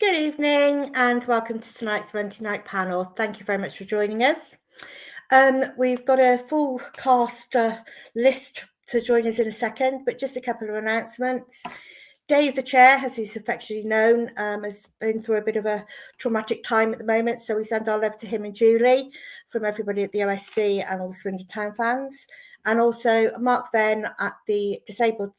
Good evening and welcome to tonight's Wednesday night panel. Thank you very much for joining us. We've got a full cast list to join us in a second, but just a couple of announcements. Dave, the chair, as he's affectionately known, has been through a bit of a traumatic time at the moment, so we send our love to him and Julie from everybody at the OSC and all the Swindon Town fans. And also Mark Venn at the Disabled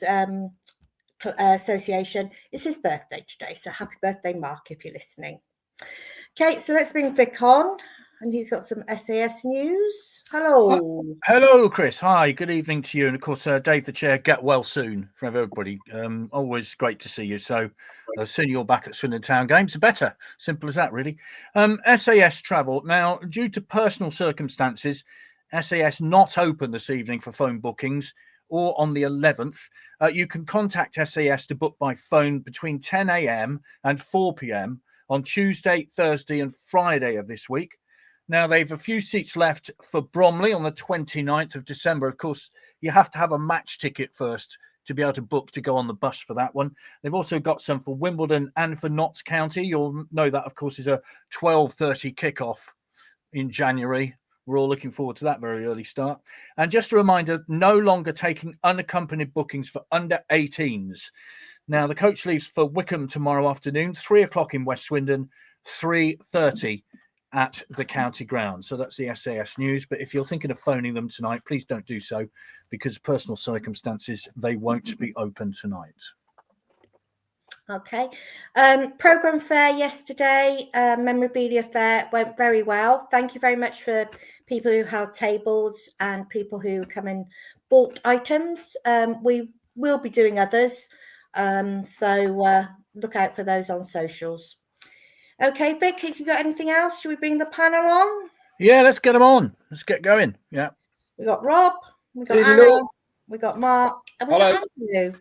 Association. It's his birthday today, so happy birthday, Mark, if you're listening. Okay, so let's bring Vic on, and he's got some SAS news. Hello. Hello, Chris. Hi, good evening to you. And of course, Dave, the chair, get well soon from everybody. Always great to see you. So the sooner you're back at Swindon Town games, the better. Simple as that, really. SAS travel. Now, due to personal circumstances, SAS not open this evening for phone bookings or on the 11th. You can contact SAS to book by phone between 10 a.m. and 4 p.m. on Tuesday, Thursday and Friday of this week. Now, they've a few seats left for Bromley on the 29th of December. Of course, you have to have a match ticket first to be able to book to go on the bus for that one. They've also got some for Wimbledon and for Notts County. You'll know that, of course, is a 12:30 kickoff in January. We're all looking forward to that very early start. And just a reminder, no longer taking unaccompanied bookings for under 18s. Now, the coach leaves for Wickham tomorrow afternoon, 3 o'clock in West Swindon, 3:30 at the county ground. So that's the SAS news. But if you're thinking of phoning them tonight, please don't do so because of personal circumstances, they won't be open tonight. Okay. Programme fair yesterday, memorabilia fair went very well. Thank you very much for people who held tables and people who come and bought items. We will be doing others. So look out for those on socials. Okay, Vic, have you got anything else? Should we bring the panel on? Yeah, let's get them on. Let's get going. Yeah. We got Rob, we got Anna, we got Mark, and we got Andrew.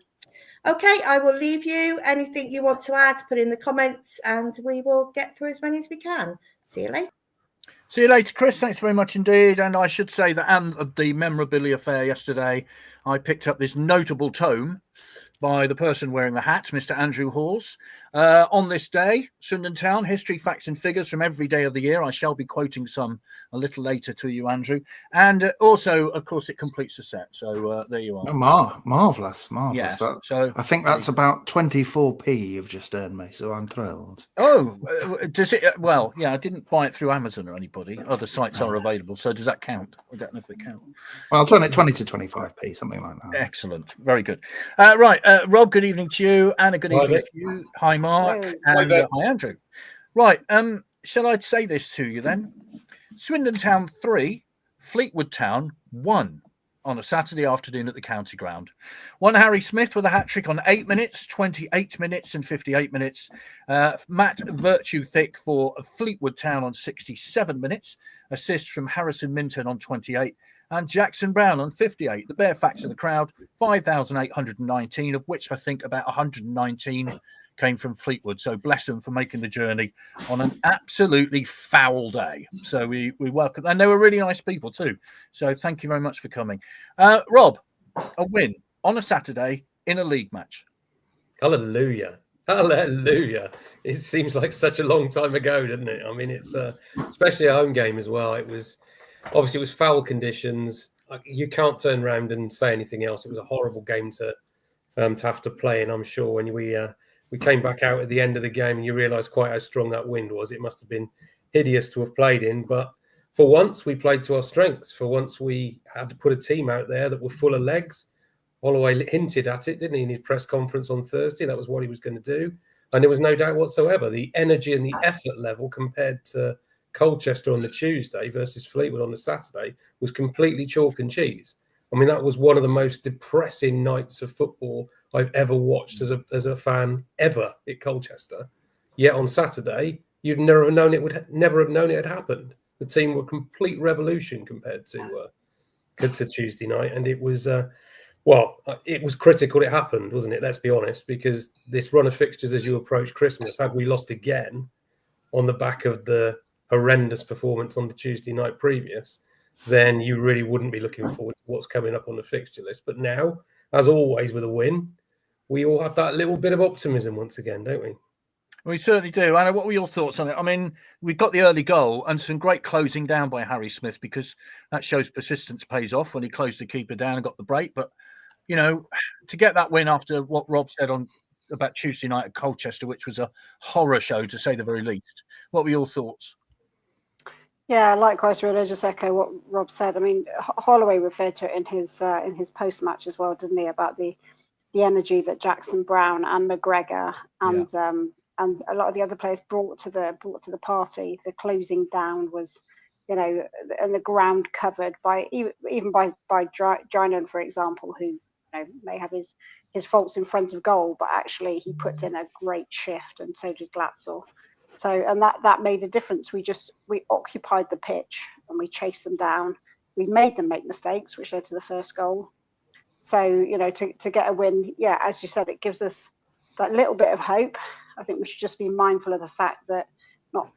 Okay, I will leave you. Anything you want to add, put in the comments, and we will get through as many as we can. See you later. See you later, Chris. Thanks very much indeed. And I should say that at the memorabilia fair yesterday, I picked up this notable tome by the person wearing the hat, Mr. Andrew Hawes. On this day, Swindon Town, history, facts and figures from every day of the year. I shall be quoting some a little later to you, Andrew. And also, of course, it completes the set. So there you are. Oh, marvellous. Yeah, so I think that's about 24p you've just earned me, so I'm thrilled. Oh, does it? Well, yeah, I didn't buy it through Amazon or anybody. Other sites are available. So does that count? I don't know if they count. Well, 20 to 25p, something like that. Excellent. Very good. Right. Rob, good evening to you. Anna, good evening to you. Hi, Mark. And hi, Andrew. Right. Shall I say this to you then? Swindon Town 3, Fleetwood Town 1 on a Saturday afternoon at the county ground. One Harry Smith with a hat-trick on 8 minutes, 28 minutes and 58 minutes. Matt Virtue Thick for Fleetwood Town on 67 minutes. Assist from Harrison Minton on 28. And Jackson Brown on 58. The bare facts of the crowd, 5,819, of which I think about 119 came from Fleetwood. So bless them for making the journey on an absolutely foul day. So we welcome, and they were really nice people too. So thank you very much for coming. Rob, a win on a Saturday in a league match. Hallelujah. Hallelujah. It seems like such a long time ago, doesn't it? I mean, it's especially a home game as well. It was foul conditions. You can't turn around and say anything else. It was a horrible game to have to play. And I'm sure when we came back out at the end of the game and you realise quite how strong that wind was, it must have been hideous to have played in. But for once, we played to our strengths. For once, we had to put a team out there that were full of legs. Holloway hinted at it, didn't he, in his press conference on Thursday? That was what he was going to do. And there was no doubt whatsoever. The energy and the effort level compared to Colchester on the Tuesday versus Fleetwood on the Saturday was completely chalk and cheese. I mean, that was one of the most depressing nights of football I've ever watched as a fan ever at Colchester. Yet on Saturday, you'd never have known it had happened. The team were a complete revolution compared to Tuesday night, and it was it was critical. It happened, wasn't it? Let's be honest, because this run of fixtures as you approach Christmas, had we lost again on the back of the horrendous performance on the Tuesday night previous, then you really wouldn't be looking forward to what's coming up on the fixture list. But now, as always with a win, we all have that little bit of optimism once again, don't we? We certainly do. Anna, what were your thoughts on it? I mean, we got the early goal and some great closing down by Harry Smith, because that shows persistence pays off when he closed the keeper down and got the break. But, you know, to get that win after what Rob said about Tuesday night at Colchester, which was a horror show to say the very least. What were your thoughts? Yeah, likewise, really. I just echo what Rob said. I mean, Holloway referred to it in his post match as well, didn't he? About the energy that Jackson Brown and McGregor and a lot of the other players brought to the party. The closing down was, you know, and the ground covered by even by Drinan, for example, who, you know, may have his faults in front of goal, but actually he puts in a great shift, and so did Glatzel. So, and that made a difference. We occupied the pitch and we chased them down. We made them make mistakes, which led to the first goal. So, you know, to get a win, yeah, as you said, it gives us that little bit of hope. I think we should just be mindful of the fact that not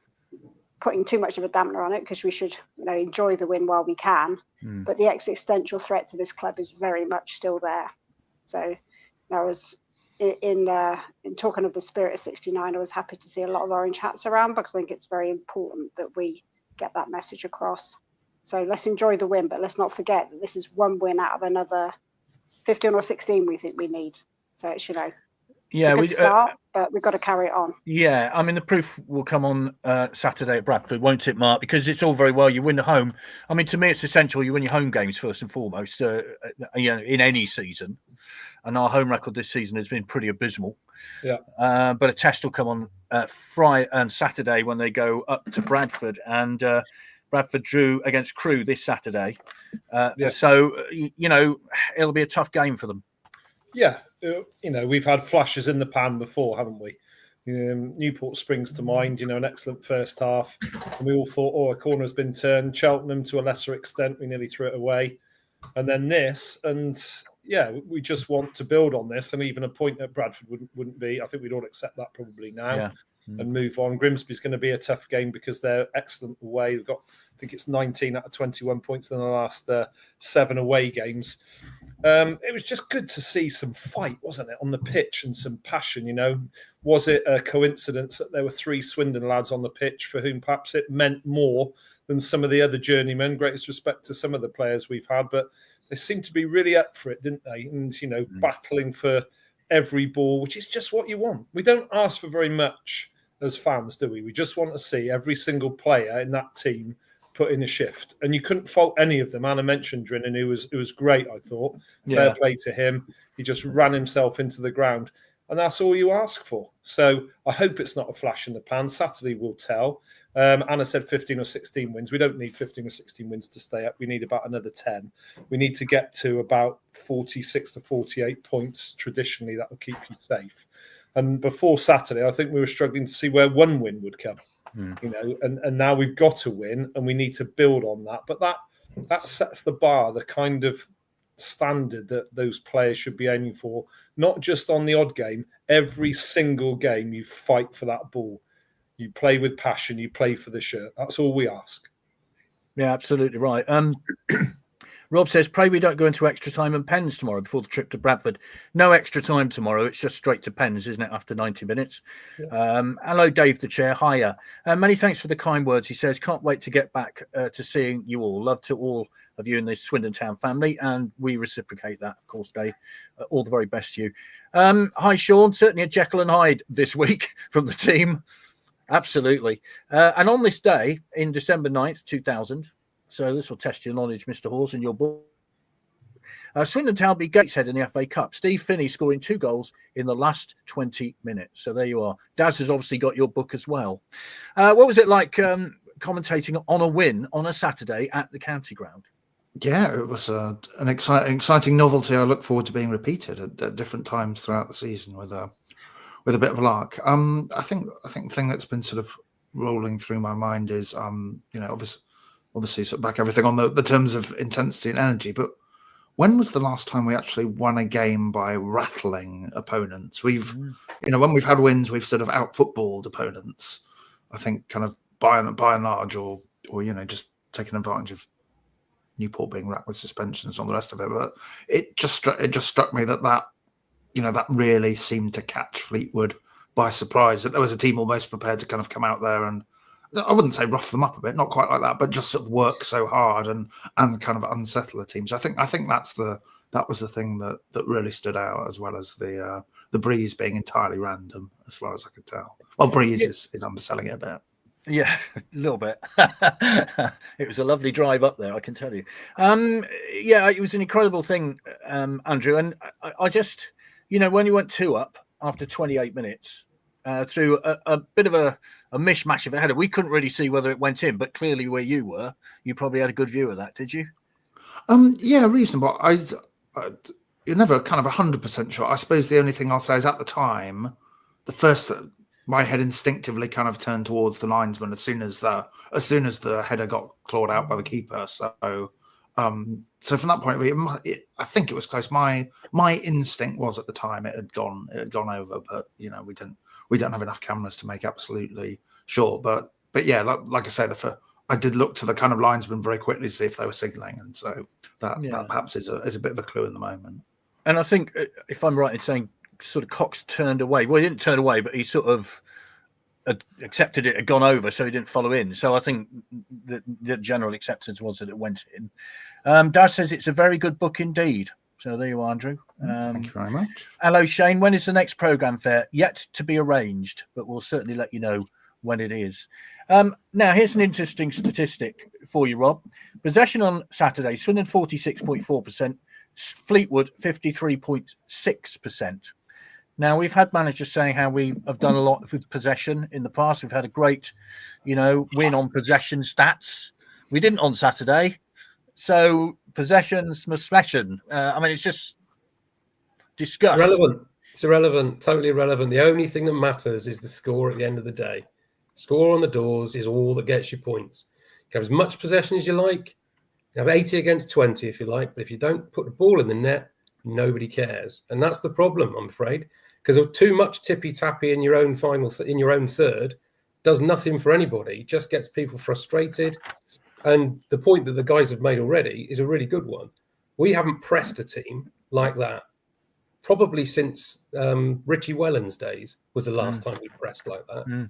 putting too much of a dampener on it, because we should, you know, enjoy the win while we can. But the existential threat to this club is very much still there. So, you know, I was in talking of the spirit of 69, I was happy to see a lot of orange hats around, because I think it's very important that we get that message across. So let's enjoy the win, but let's not forget that this is one win out of another 15 or 16 we think we need. So it's, you know, it's a good start, but we've got to carry it on. Yeah, I mean, the proof will come on Saturday at Bradford, won't it, Mark? Because it's all very well you win at home. I mean, to me, it's essential you win your home games first and foremost, you know, in any season. And our home record this season has been pretty abysmal. Yeah. But a test will come on Friday and Saturday when they go up to Bradford, and Bradford drew against Crewe this Saturday. So, you know, it'll be a tough game for them. Yeah. You know, we've had flashes in the pan before, haven't we? Newport springs to mind, you know, an excellent first half. And we all thought, oh, a corner has been turned. Cheltenham, to a lesser extent, we nearly threw it away. And then this, and yeah, we just want to build on this. And even a point at Bradford wouldn't be. I think we'd all accept that probably now and move on. Grimsby's going to be a tough game because they're excellent away. They've got, I think it's 19 out of 21 points in the last 7 away games. It was just good to see some fight, wasn't it, on the pitch, and some passion, you know. Was it a coincidence that there were 3 Swindon lads on the pitch for whom perhaps it meant more than some of the other journeymen? Greatest respect to some of the players we've had, but they seemed to be really up for it, didn't they? And, you know, battling for every ball, which is just what you want. We don't ask for very much as fans, do we? We just want to see every single player in that team put in a shift, and you couldn't fault any of them. Anna mentioned Drinan, who was great, I thought. Fair play to him. He just ran himself into the ground, and that's all you ask for. So I hope it's not a flash in the pan. Saturday will tell. Anna said 15 or 16 wins. We don't need 15 or 16 wins to stay up. We need about another 10. We need to get to about 46 to 48 points. Traditionally, that will keep you safe. And before Saturday, I think we were struggling to see where one win would come. You know, and now we've got a win, and we need to build on that. But that sets the bar, the kind of standard that those players should be aiming for, not just on the odd game. Every single game you fight for that ball. You play with passion, you play for the shirt. That's all we ask. Yeah, absolutely right. Rob says, pray we don't go into extra time and pens tomorrow before the trip to Bradford. No extra time tomorrow. It's just straight to pens, isn't it, after 90 minutes? Yeah. Hello, Dave the Chair. Hiya. Many thanks for the kind words. He says, can't wait to get back to seeing you all. Love to all of you in the Swindon Town family, and we reciprocate that, of course, Dave. All the very best to you. Hi, Sean. Certainly a Jekyll and Hyde this week from the team. Absolutely. And on this day, in December 9th, 2000, so this will test your knowledge, Mr. Hawes, in your book. Swindon Town beat Gateshead in the FA Cup. Steve Finney scoring 2 goals in the last 20 minutes. So there you are. Daz has obviously got your book as well. What was it like commentating on a win on a Saturday at the county ground? Yeah, it was an exciting novelty. I look forward to being repeated at different times throughout the season with a bit of luck. I think the thing that's been sort of rolling through my mind is, you know, obviously sort of back everything on the terms of intensity and energy, but when was the last time we actually won a game by rattling opponents? We've, you know, when we've had wins, we've sort of out-footballed opponents, I think, kind of by and large, or you know, just taking advantage of Newport being racked with suspensions and all the rest of it. But it just struck me that you know, that really seemed to catch Fleetwood by surprise, that there was a team almost prepared to kind of come out there and, I wouldn't say rough them up a bit, not quite like that, but just sort of work so hard and kind of unsettle the team. So I think that was the thing that really stood out, as well as the breeze being entirely random, as far as I could tell. Well, breeze is underselling it a bit. Yeah, a little bit. It was a lovely drive up there, I can tell you. Yeah, it was an incredible thing, Andrew. And I just, when you went 2 up after 28 minutes, through a bit of a mishmash of a header, we couldn't really see whether it went in, but clearly where you were, you probably had a good view of that, did you? Yeah, reasonable. You're never kind of 100% sure. I suppose the only thing I'll say is, at the time, my head instinctively kind of turned towards the linesman as soon as the header got clawed out by the keeper. So from that point of view, I think it was close. My instinct was, at the time, it had gone over, but we don't have enough cameras to make absolutely sure. But yeah, like I said, I did look to the kind of linesman very quickly to see if they were signalling, and so that perhaps is a bit of a clue in the moment. And I think, if I'm right in saying, sort of Cox turned away. Well, he didn't turn away, but he sort of accepted it had gone over, so he didn't follow in. So I think the general acceptance was that it went in. Daz says it's a very good book indeed. So there you are, Andrew. Thank you very much. Hello, Shane. When is the next programme fair? Yet to be arranged, but we'll certainly let you know when it is. Now, here's an interesting statistic for you, Rob. Possession on Saturday, Swindon 46.4%, Fleetwood 53.6%. Now, we've had managers saying how we have done a lot with possession in the past. We've had a great, win on possession stats. We didn't on Saturday. So possessions must smashin'. It's just disgust. Irrelevant. It's irrelevant, totally irrelevant. The only thing that matters is the score at the end of the day. Score on the doors is all that gets you points. You can have as much possession as you like. You have 80 against 20 if you like, but if you don't put the ball in the net, nobody cares. And that's the problem, I'm afraid, because of too much tippy-tappy in your own third does nothing for anybody. It just gets people frustrated. And the point that the guys have made already is a really good one. We haven't pressed a team like that probably since Richie Wellens' days was the last time we pressed like that.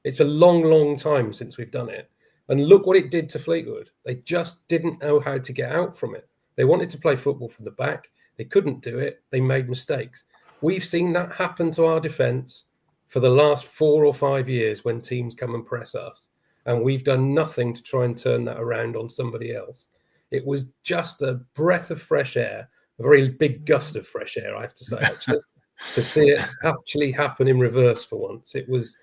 It's a long, long time since we've done it. And look what it did to Fleetwood. They just didn't know how to get out from it. They wanted to play football from the back. They couldn't do it. They made mistakes. We've seen that happen to our defence for the last 4 or 5 years when teams come and press us. And we've done nothing to try and turn that around on somebody else. It was just a breath of fresh air, a very big gust of fresh air, I have to say, actually, to see it actually happen in reverse for once. It was,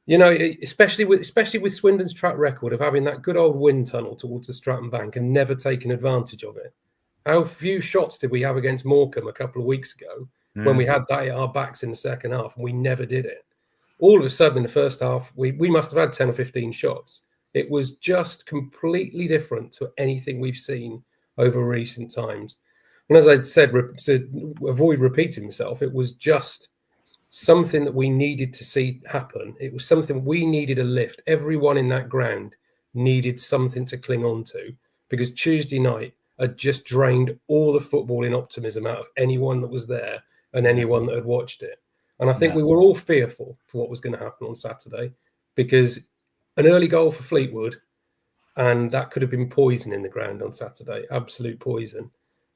especially with Swindon's track record of having that good old wind tunnel towards the Stratton Bank and never taking advantage of it. How few shots did we have against Morecambe a couple of weeks ago when we had that at our backs in the second half and we never did it? All of a sudden in the first half, we must have had 10 or 15 shots. It was just completely different to anything we've seen over recent times. And as I said, to avoid repeating myself, it was just something that we needed to see happen. It was something we needed a lift. Everyone in that ground needed something to cling on to, because Tuesday night had just drained all the footballing optimism out of anyone that was there and anyone that had watched it. And I think we were all fearful for what was going to happen on Saturday, because an early goal for Fleetwood, and that could have been poison in the ground on Saturday, absolute poison.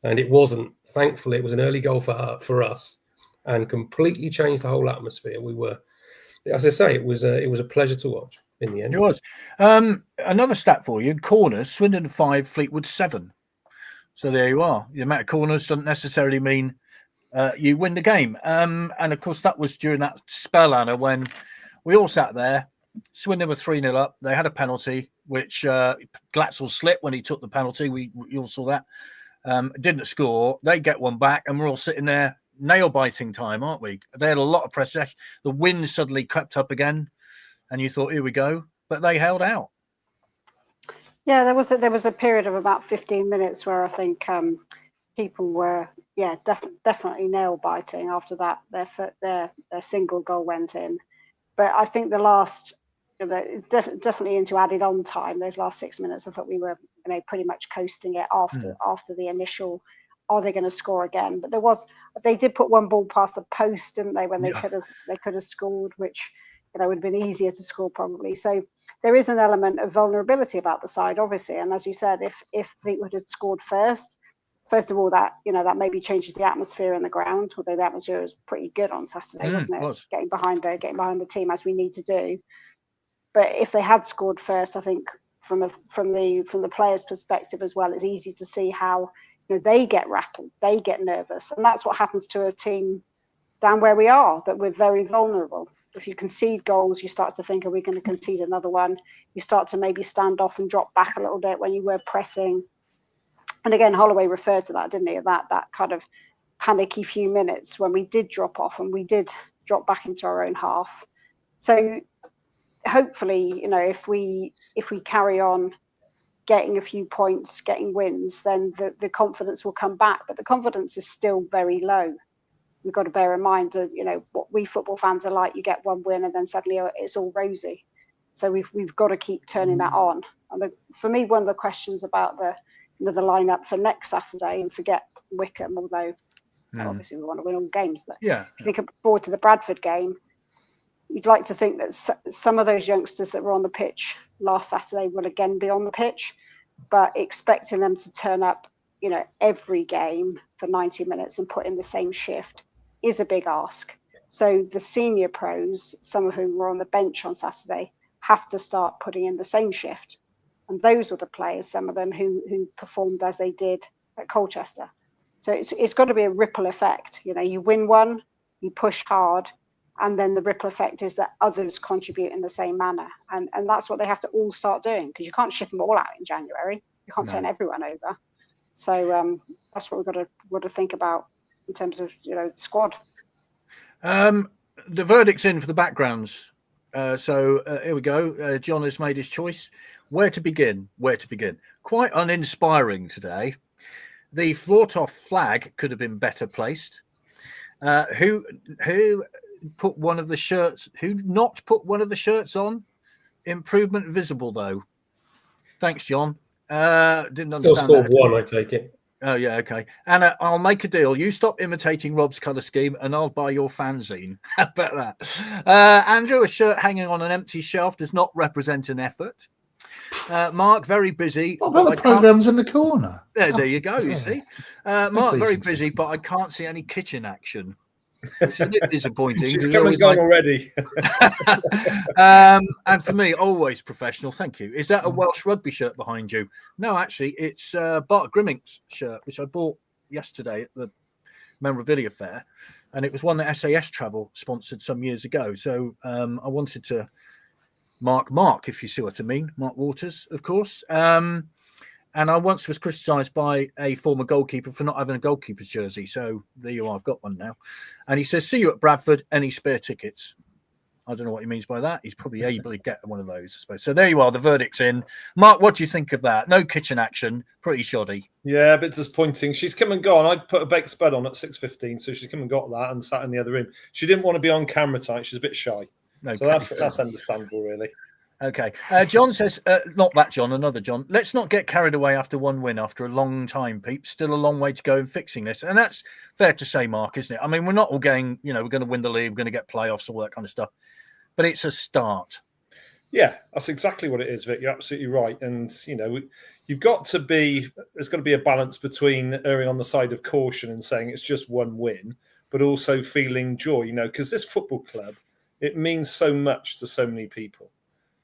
And it wasn't. Thankfully, it was an early goal for us and completely changed the whole atmosphere. We were, as I say, it was a pleasure to watch in the end. It was. Another stat for you: corners, Swindon 5, Fleetwood 7. So there you are. The amount of corners doesn't necessarily mean you win the game. And of course, that was during that spell, Anna, when we all sat there. Swindon were 3-0 up. They had a penalty, which Glatzel slipped when he took the penalty. We all saw that. Didn't score. They get one back, and we're all sitting there, nail-biting time, aren't we? They had a lot of pressure. The wind suddenly crept up again, and you thought, here we go. But they held out. Yeah, there was a period of about 15 minutes where I think people were, definitely nail-biting after that. Their single goal went in. But I think definitely into added on time, those last 6 minutes, I thought we were pretty much coasting it after the initial are they going to score again? But they did put one ball past the post, didn't they, when they could have scored, which would have been easier to score probably. So there is an element of vulnerability about the side, obviously. And as you said, if Fleetwood had scored first of all, that maybe changes the atmosphere in the ground, although the atmosphere was pretty good on Saturday, wasn't it? Getting behind the team, as we need to do. But if they had scored first, I think from the players' perspective as well, it's easy to see how they get rattled, they get nervous, and that's what happens to a team down where we are, that we're very vulnerable. If you concede goals, you start to think, are we going to concede another one? You start to maybe stand off and drop back a little bit when you were pressing. And again, Holloway referred to that, didn't he? That kind of panicky few minutes when we did drop off and we did drop back into our own half. So hopefully, if we carry on getting a few points, getting wins, then the confidence will come back. But the confidence is still very low. We've got to bear in mind that what we football fans are like. You get one win and then suddenly it's all rosy. So we've got to keep turning that on. And for me, one of the questions about the lineup for next Saturday, and forget Wickham, although obviously we want to win all games. But if you think forward to the Bradford game, you'd like to think that some of those youngsters that were on the pitch last Saturday will again be on the pitch, but expecting them to turn up, every game for 90 minutes and put in the same shift is a big ask. So the senior pros, some of whom were on the bench on Saturday, have to start putting in the same shift. And those were the players, some of them who performed as they did at Colchester. So it's got to be a ripple effect. You win one, you push hard, and then the ripple effect is that others contribute in the same manner. And that's what they have to all start doing, because you can't ship them all out in January. You can't turn everyone over. So that's what we've got to think about in terms of squad. The verdict's in for the backgrounds. So here we go. John has made his choice. Where to begin? Quite uninspiring today. The Flortoff flag could have been better placed. Who put one of the shirts? Who not put one of the shirts on? Improvement visible though. Thanks, John. Didn't understand. Still scored one, I take it. Oh yeah, okay. Anna, I'll make a deal. You stop imitating Rob's colour scheme, and I'll buy your fanzine. How about that? Andrew, a shirt hanging on an empty shelf does not represent an effort. Mark, very busy. What about the programmes in the corner? There you go. You see, Mark, very busy, but I can't see any kitchen action. It's a bit disappointing. She's come and gone already. And for me, always professional. Thank you. Is that a Welsh rugby shirt behind you? No, actually, it's Bart Grimmink's shirt, which I bought yesterday at the memorabilia fair, and it was one that SAS Travel sponsored some years ago. So I wanted to Mark, if you see what I mean, Mark Waters, of course. And I once was criticised by a former goalkeeper for not having a goalkeeper's jersey. So there you are, I've got one now. And he says, see you at Bradford, any spare tickets? I don't know what he means by that. He's probably able to get one of those, I suppose. So there you are, the verdict's in. Mark, what do you think of that? No kitchen action, pretty shoddy. Yeah, a bit disappointing. She's come and gone. I put a baked spud on at 6:15, so she's come and got that and sat in the other room. She didn't want to be on camera tonight. She's a bit shy. Okay. So that's understandable, really. Okay. John says, not that John, another John. Let's not get carried away after one win after a long time, peeps. Still a long way to go in fixing this. And that's fair to say, Mark, isn't it? I mean, we're not all going, we're going to win the league, we're going to get playoffs, all that kind of stuff. But it's a start. Yeah, that's exactly what it is, Vic. You're absolutely right. And, there's got to be a balance between erring on the side of caution and saying it's just one win, but also feeling joy, because this football club, it means so much to so many people.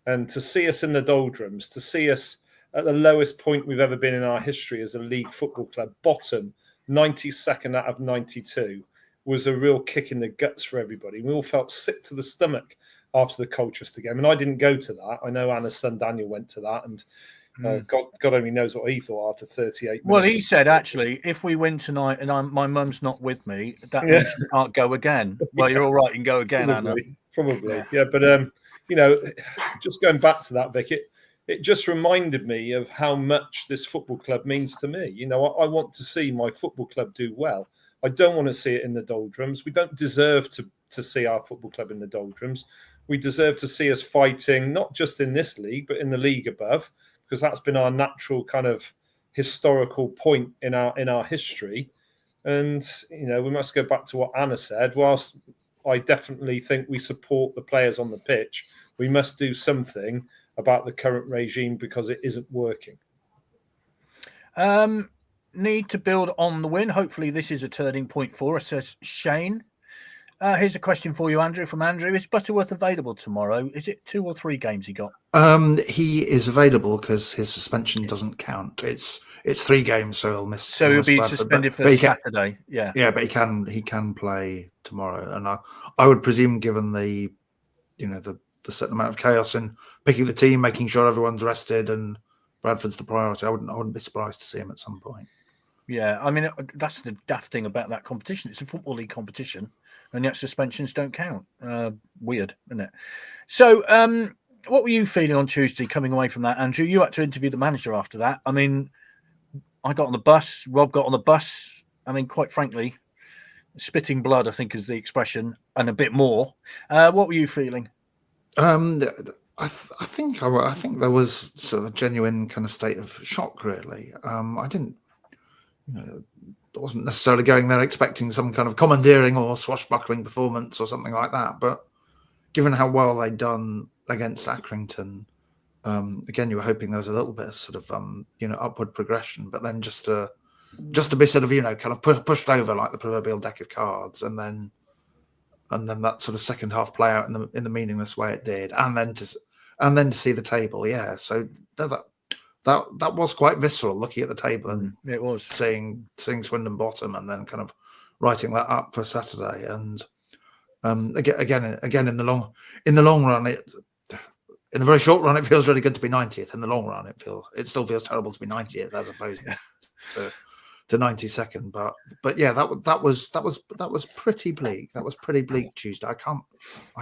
And to see us in the doldrums, to see us at the lowest point we've ever been in our history as a league football club, bottom, 92nd out of 92, was a real kick in the guts for everybody. We all felt sick to the stomach after the Colchester game. And I didn't go to that. I know Anna's son Daniel went to that. And God only knows what he thought after 38 minutes. Well, he said, actually, if we win tonight and my mum's not with me, that means you can't go again. Well, you're all right. You can go again, Probably. Anna. Yeah, but... just going back to that, Vic, it just reminded me of how much this football club means to me. I want to see my football club do well. I don't want to see it in the doldrums. We don't deserve to see our football club in the doldrums. We deserve to see us fighting, not just in this league, but in the league above, because that's been our natural kind of historical point in our history. And, we must go back to what Anna said. Whilst I definitely think we support the players on the pitch, we must do something about the current regime because it isn't working. Need to build on the win. Hopefully this is a turning point for us, says Shane. Here's a question for you, Andrew, from Andrew. Is Butterworth available tomorrow? Is it 2 or 3 games he got? He is available because his suspension doesn't count. It's 3 games, so he'll miss. So he'll be Bradford, suspended for Saturday. Yeah. Yeah, but he can play tomorrow, and I would presume, given the certain amount of chaos in picking the team, making sure everyone's rested, and Bradford's the priority, I wouldn't be surprised to see him at some point. Yeah, I mean, that's the daft thing about that competition. It's a Football League competition, and yet suspensions don't count. Weird, isn't it? So, what were you feeling on Tuesday coming away from that, Andrew? You had to interview the manager after that. I mean, I got on the bus. Rob got on the bus. I mean, quite frankly, spitting blood, I think, is the expression, and a bit more. What were you feeling? I think there was sort of a genuine kind of state of shock, really. I didn't. I wasn't necessarily going there expecting some kind of commandeering or swashbuckling performance or something like that. But given how well they'd done against Accrington, again, you were hoping there was a little bit of sort of upward progression. But then just to be sort of kind of pushed over like the proverbial deck of cards, and then that sort of second half play out in the meaningless way it did, and then to see the table, yeah. So that was quite visceral, looking at the table and it was seeing Swindon bottom, and then kind of writing that up for Saturday. And again in the long run, in the very short run, it feels really good to be 90th. In the long run, it still feels terrible to be 90th as opposed to 92nd. But yeah, that was pretty bleak. That was pretty bleak Tuesday. I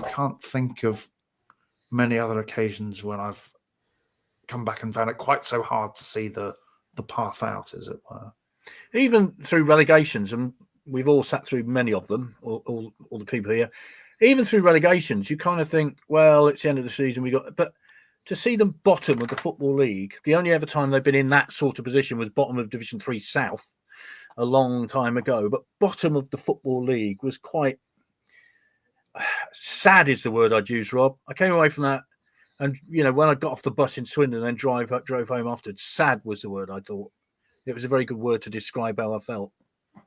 can't think of many other occasions when I've come back and found it quite so hard to see the path out, as it were. Even through relegations, and we've all sat through many of them, all the people here. Even through relegations, you kind of think, well, it's the end of the season. But to see them bottom of the Football League, the only ever time they've been in that sort of position was bottom of Division 3 South a long time ago. But bottom of the Football League was quite sad, is the word I'd use, Rob. I came away from that, and when I got off the bus in Swindon and then drove home afterwards, sad was the word I thought. It was a very good word to describe how I felt.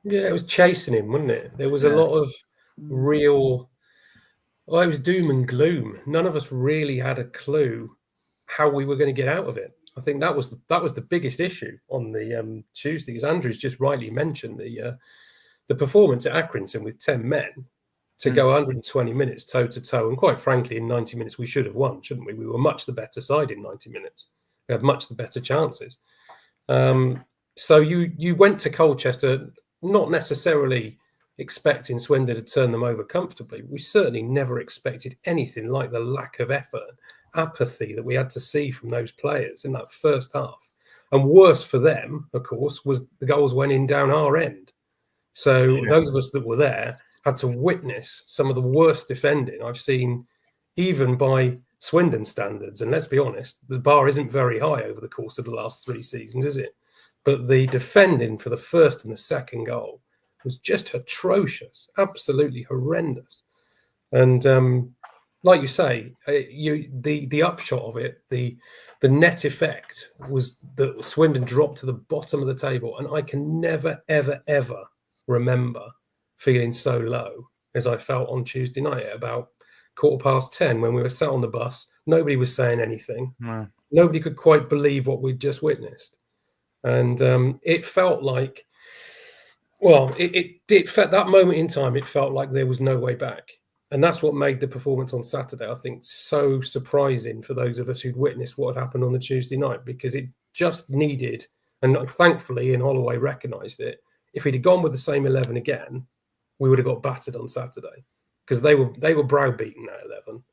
Yeah, it was chasing him, wasn't it? There was a lot of real. Well, it was doom and gloom. None of us really had a clue how we were going to get out of it. I think that was the biggest issue on the Tuesday, as Andrew's just rightly mentioned, the performance at Accrington with 10 men to go 120 minutes toe to toe, and quite frankly, in 90 minutes we should have won, shouldn't we? We were much the better side in 90 minutes. We had much the better chances. So you went to Colchester not necessarily expecting Swindon to turn them over comfortably. We certainly never expected anything like the lack of effort, apathy that we had to see from those players in that first half. And worse for them, of course, was the goals went in down our end. So those of us that were there had to witness some of the worst defending I've seen, even by Swindon standards. And let's be honest, the bar isn't very high over the course of the last 3 seasons, is it? But the defending for the first and the second goal was just atrocious, absolutely horrendous. And like you say, the upshot of it, the net effect was that Swindon dropped to the bottom of the table. And I can never, ever, ever remember feeling so low as I felt on Tuesday night at about 10:15 when we were sat on the bus. Nobody was saying anything. No. Nobody could quite believe what we'd just witnessed. And it felt like, well, it felt that moment in time, it felt like there was no way back. And that's what made the performance on Saturday, I think, so surprising for those of us who'd witnessed what had happened on the Tuesday night, because it just needed, and thankfully Ian Holloway recognised it, if he'd have gone with the same 11 again, we would have got battered on Saturday, because they were browbeaten at 11.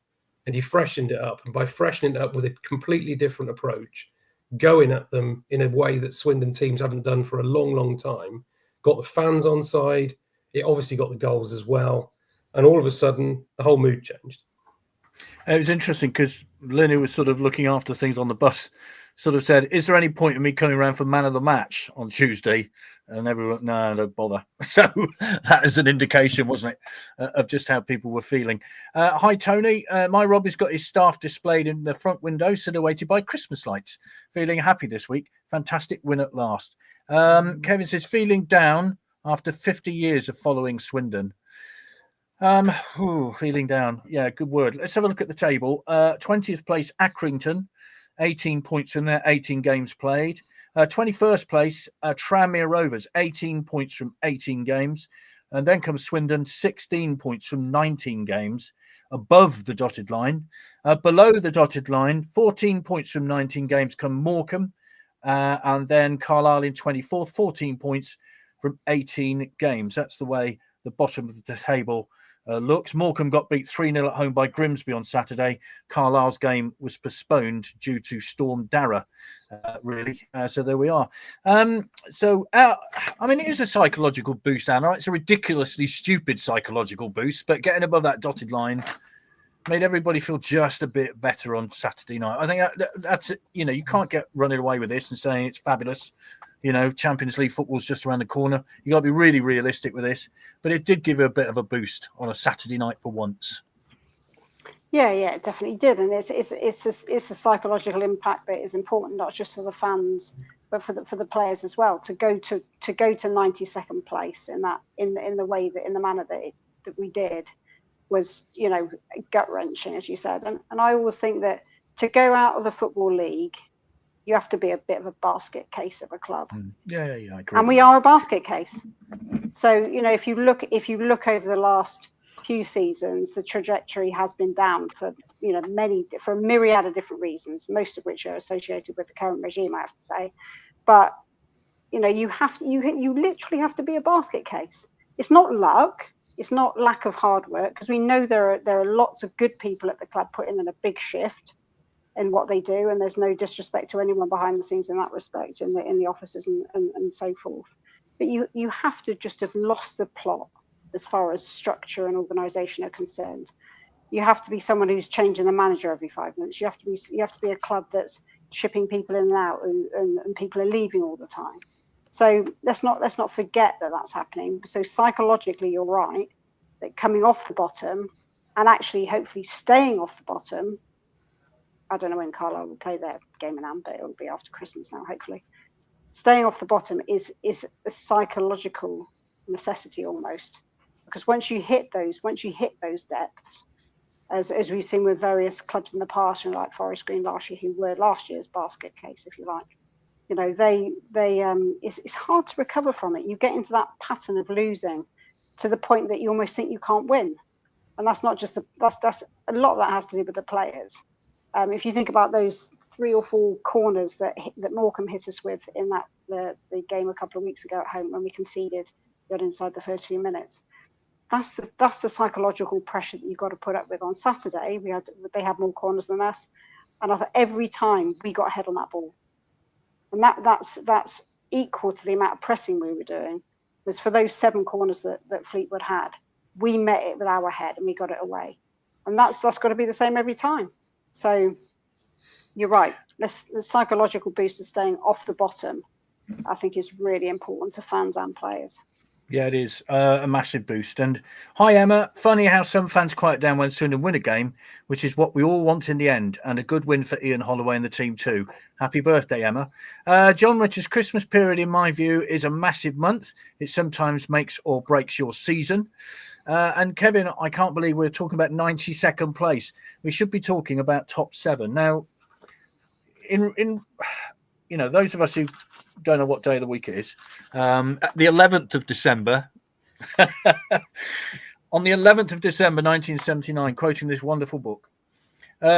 And he freshened it up. And by freshening it up with a completely different approach, going at them in a way that Swindon teams haven't done for a long, long time, got the fans on side. It obviously got the goals as well. And all of a sudden, the whole mood changed. It was interesting because Lenny was sort of looking after things on the bus, sort of said, is there any point in me coming around for man of the match on Tuesday? And everyone, no, don't bother. So that is an indication, wasn't it, of just how people were feeling. Hi, Tony. My Robbie's got his staff displayed in the front window, silhouetted by Christmas lights. Feeling happy this week. Fantastic win at last. Kevin says, feeling down after 50 years of following Swindon. Feeling down. Yeah, good word. Let's have a look at the table. 20th place, Accrington. 18 points from there, 18 games played. 21st place, Tranmere Rovers, 18 points from 18 games. And then comes Swindon, 16 points from 19 games, above the dotted line. Below the dotted line, 14 points from 19 games come Morecambe. And then Carlisle in 24th, 14 points from 18 games. That's the way the bottom of the table looks. Morecambe got beat 3-0 at home by Grimsby on Saturday. Carlisle's game was postponed due to Storm Darragh, really. So there we are. I mean, it is a psychological boost, Anna. It's a ridiculously stupid psychological boost, but getting above that dotted line made everybody feel just a bit better on Saturday night. I think that's, you can't get running away with this and saying it's fabulous. Champions League football's just around the corner. You got to be really realistic with this, but it did give you a bit of a boost on a Saturday night for once. Yeah, it definitely did, and it's the psychological impact that is important, not just for the fans, but for the players as well. To go to 92nd place in the way that, in the manner that we did, was gut wrenching, as you said, and I always think that to go out of the Football League, you have to be a bit of a basket case of a club. Yeah, I agree. And we are a basket case. So, if you look over the last few seasons, the trajectory has been down for a myriad of different reasons, most of which are associated with the current regime, I have to say. But you literally have to be a basket case. It's not luck. It's not lack of hard work, because we know there are lots of good people at the club putting in a big shift in what they do, and there's no disrespect to anyone behind the scenes in that respect, in the offices and so forth. But you have to just have lost the plot as far as structure and organisation are concerned. You have to be someone who's changing the manager every 5 minutes. You have to be a club that's shipping people in and out, and people are leaving all the time. So let's not forget that that's happening. So psychologically, you're right, that coming off the bottom and actually hopefully staying off the bottom. I don't know when Carlisle will play their game in Am, but it'll be after Christmas now, hopefully. Staying off the bottom is a psychological necessity almost, because once you hit those depths, as we've seen with various clubs in the past, like Forest Green last year, who were last year's basket case, if you like, it's hard to recover from it. You get into that pattern of losing to the point that you almost think you can't win, and that's not just that's a lot of that has to do with the players. If you think about those 3 or 4 corners that Morecambe hit us with in the game a couple of weeks ago at home, when we conceded, got inside the first few minutes, that's the psychological pressure that you've got to put up with. On Saturday, they had more corners than us, and I thought every time we got ahead on that ball, and that's equal to the amount of pressing we were doing. Was for those 7 corners that Fleetwood had, we met it with our head and we got it away, and that's got to be the same every time. So you're right. The psychological boost of staying off the bottom, I think, is really important to fans and players. Yeah, it is a massive boost. And hi, Emma. Funny how some fans quiet down when Swindon win a game, which is what we all want in the end. And a good win for Ian Holloway and the team too. Happy birthday, Emma. John Richards' Christmas period, in my view, is a massive month. It sometimes makes or breaks your season. And Kevin, I can't believe we're talking about 92nd place. We should be talking about top 7. Now, in those of us who don't know what day of the week it is, at the 11th of December, on the 11th of December 1979, quoting this wonderful book,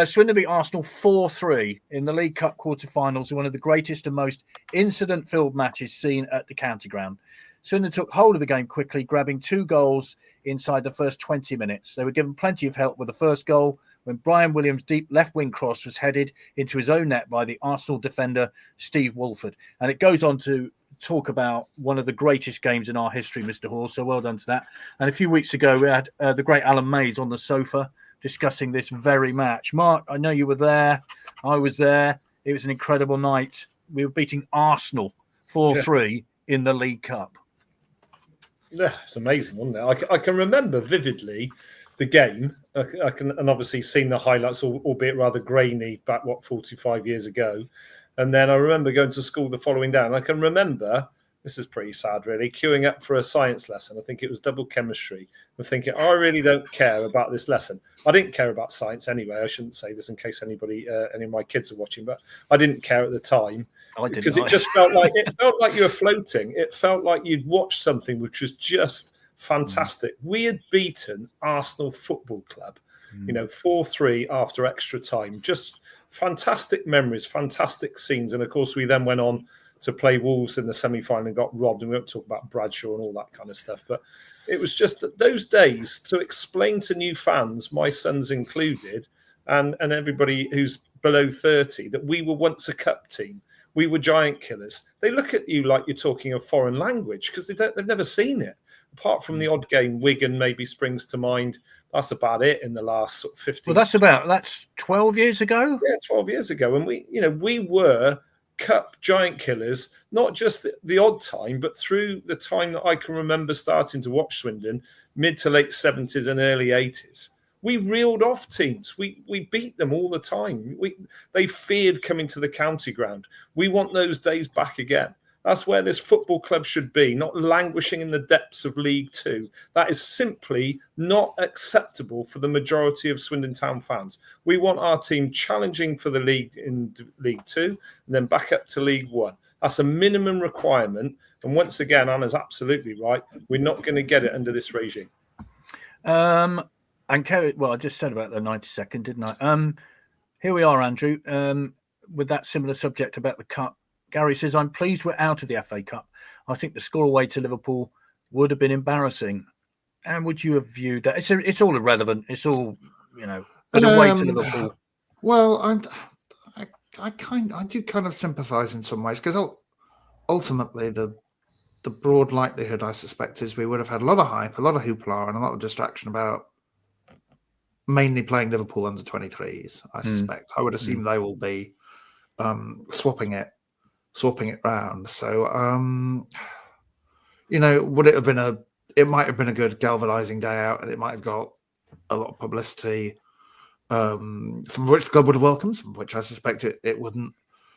Swindon beat Arsenal 4-3 in the League Cup quarter-finals in one of the greatest and most incident-filled matches seen at the County Ground. Swindon took hold of the game quickly, grabbing 2 goals inside the first 20 minutes. They were given plenty of help with the first goal when Brian Williams' deep left wing cross was headed into his own net by the Arsenal defender Steve Wolford. And it goes on to talk about one of the greatest games in our history, Mr. Hall, so well done to that. And a few weeks ago, we had the great Alan Mays on the sofa discussing this very match. Mark, I know you were there. I was there. It was an incredible night. We were beating Arsenal 4-3 in the League Cup. Yeah, it's amazing, wasn't it? I can remember vividly the game. I can, and obviously seen the highlights, albeit rather grainy, back 45 years ago. And then I remember going to school the following day, and I can remember, this is pretty sad really, queuing up for a science lesson. I think it was double chemistry. I'm thinking, I really don't care about this lesson. I didn't care about science anyway. I shouldn't say this in case any of my kids are watching, but I didn't care at the time. Because it just felt like you were floating. It felt like you'd watched something which was just fantastic. We had beaten Arsenal Football Club, 4-3 after extra time. Just fantastic memories, fantastic scenes. And of course, we then went on to play Wolves in the semi-final and got robbed. And we won't talk about Bradshaw and all that kind of stuff. But it was just that those days to explain to new fans, my sons included, and everybody who's below 30, that we were once a cup team. We were giant killers. They look at you like you're talking a foreign language because they've never seen it. Apart from the odd game, Wigan maybe springs to mind. That's about it in the last 15. Well, that's 12 years ago. Yeah, 12 years ago, and we were cup giant killers. Not just the odd time, but through the time that I can remember starting to watch Swindon, mid to late 70s and early 80s. We reeled off teams. We beat them all the time. They feared coming to the county ground. We want those days back again. That's where this football club should be, not languishing in the depths of League Two. That is simply not acceptable for the majority of Swindon Town fans. We want our team challenging for the league in League Two and then back up to League One. That's a minimum requirement. And once again, Anna's absolutely right. We're not going to get it under this regime. And Kerry, well, I just said about the 92nd, didn't I? Here we are, Andrew, with that similar subject about the cup. Gary says, I'm pleased we're out of the FA Cup. I think the score away to Liverpool would have been embarrassing. And would you have viewed that? It's all irrelevant. It's all, but away to Liverpool. Well, I do kind of sympathise in some ways because ultimately the broad likelihood, I suspect, is we would have had a lot of hype, a lot of hoopla, and a lot of distraction about mainly playing Liverpool under 23s. I suspect. I would assume they will be swapping it round. So, would it have been it might have been a good galvanizing day out, and it might have got a lot of publicity. Some of which the club would have welcomed, some of which I suspect it wouldn't.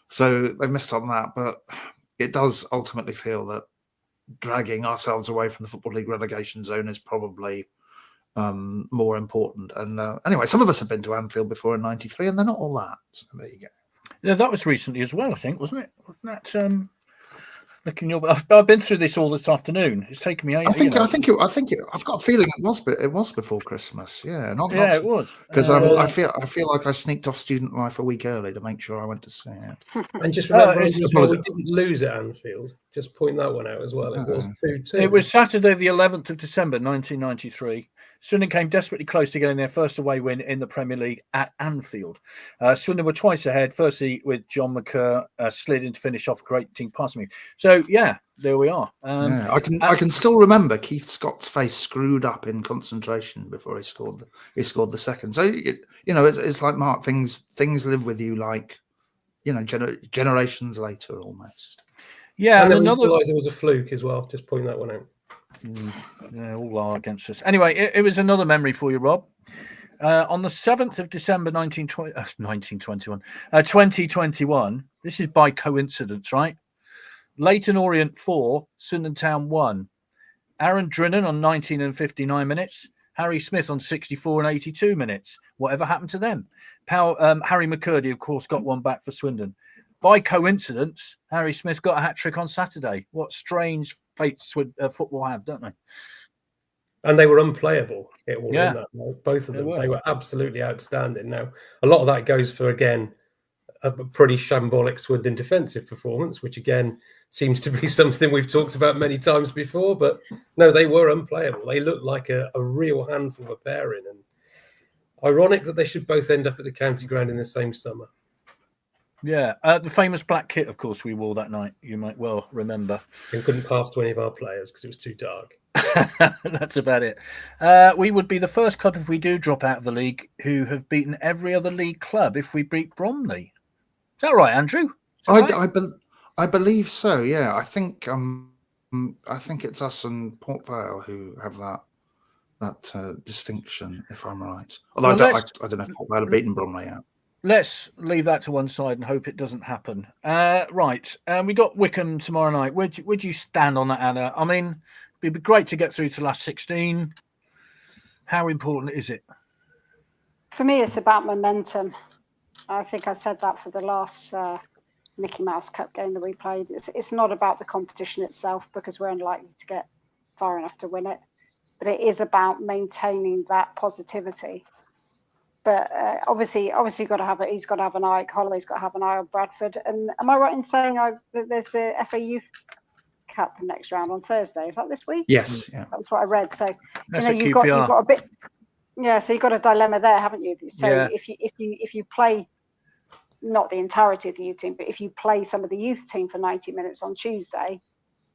So they've missed on that, but it does ultimately feel that dragging ourselves away from the Football League relegation zone is probably more important. And anyway, some of us have been to Anfield before in '93, and they're not all that. So there you go. Yeah, that was recently as well, I think, wasn't it? Wasn't that I've been through this all this afternoon. It's taken me. I've got a feeling it was before Christmas. Yeah, it was because I feel like I sneaked off student life a week early to make sure I went to see it. And just remember, we didn't lose at Anfield. Just point that one out as well. It was 2-2. It was Saturday, the 11th of December, 1993. Swindon came desperately close to getting their first away win in the Premier League at Anfield. Swindon were twice ahead, firstly with John McCurr slid in to finish off a great team passing me. So, yeah, there we are. I can still remember Keith Scott's face screwed up in concentration before he scored the second. So, it's like, Mark, things live with you like, generations later almost. Yeah, and then we realised it was a fluke as well. Just point that one out. All are against us. Anyway, it was another memory for you, Rob. On the 7th of December, 2021. This is by coincidence, right? Leyton Orient 4, Swindon Town 1. Aaron Drinan on 19 and 59 minutes. Harry Smith on 64 and 82 minutes. Whatever happened to them? Harry McCurdy, of course, got one back for Swindon. By coincidence, Harry Smith got a hat-trick on Saturday. What strange fates football have, don't they? And they were unplayable. Both of them. They were absolutely outstanding. Now, a lot of that goes for, again, a pretty shambolic Swindon defensive performance, which, again, seems to be something we've talked about many times before. But, no, they were unplayable. They looked like a real handful of a pairing. And ironic that they should both end up at the county ground in the same summer. Yeah, the famous black kit, of course, we wore that night. You might well remember. And couldn't pass to any of our players because it was too dark. That's about it. We would be the first club, if we do drop out of the league, who have beaten every other league club if we beat Bromley. that right, Andrew? Is that right? I believe so. Yeah, I think it's us and Port Vale who have that distinction, if I'm right. Although Well, I don't know if Port Vale have beaten Bromley yet. Let's leave that to one side and hope it doesn't happen. Right, we got Wickham tomorrow night. Where'd you stand on that, Anna? I mean, it'd be great to get through to the last 16. How important is it? For me, it's about momentum. I think I said that for the last Mickey Mouse Cup game that we played. It's not about the competition itself, because we're unlikely to get far enough to win it, but it is about maintaining that positivity. But obviously, he's got to have an eye. Holloway's got to have an eye on Bradford. And am I right in saying that there's the FA Youth Cup next round on Thursday? Is that this week? Yes, yeah. That was what I read. So That's you've got a bit. Yeah, so you've got a dilemma there, haven't you? So yeah. if you play not the entirety of the youth team, but if you play some of the youth team for 90 minutes on Tuesday,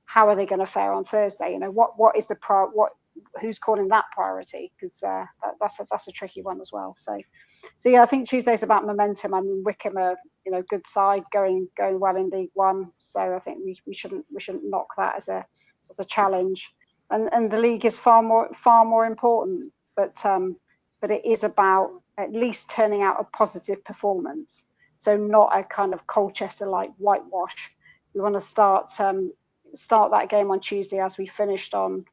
how are they going to fare on Thursday? You know, what is the who's calling that priority? Because that's a tricky one as well. So yeah, I think Tuesday's about momentum. I mean, Wickham are good side, going well in League One. So I think we shouldn't knock that as a challenge. And the league is far more important. But it is about at least turning out a positive performance. So not a kind of Colchester-like whitewash. We want to start that game on Tuesday as we finished on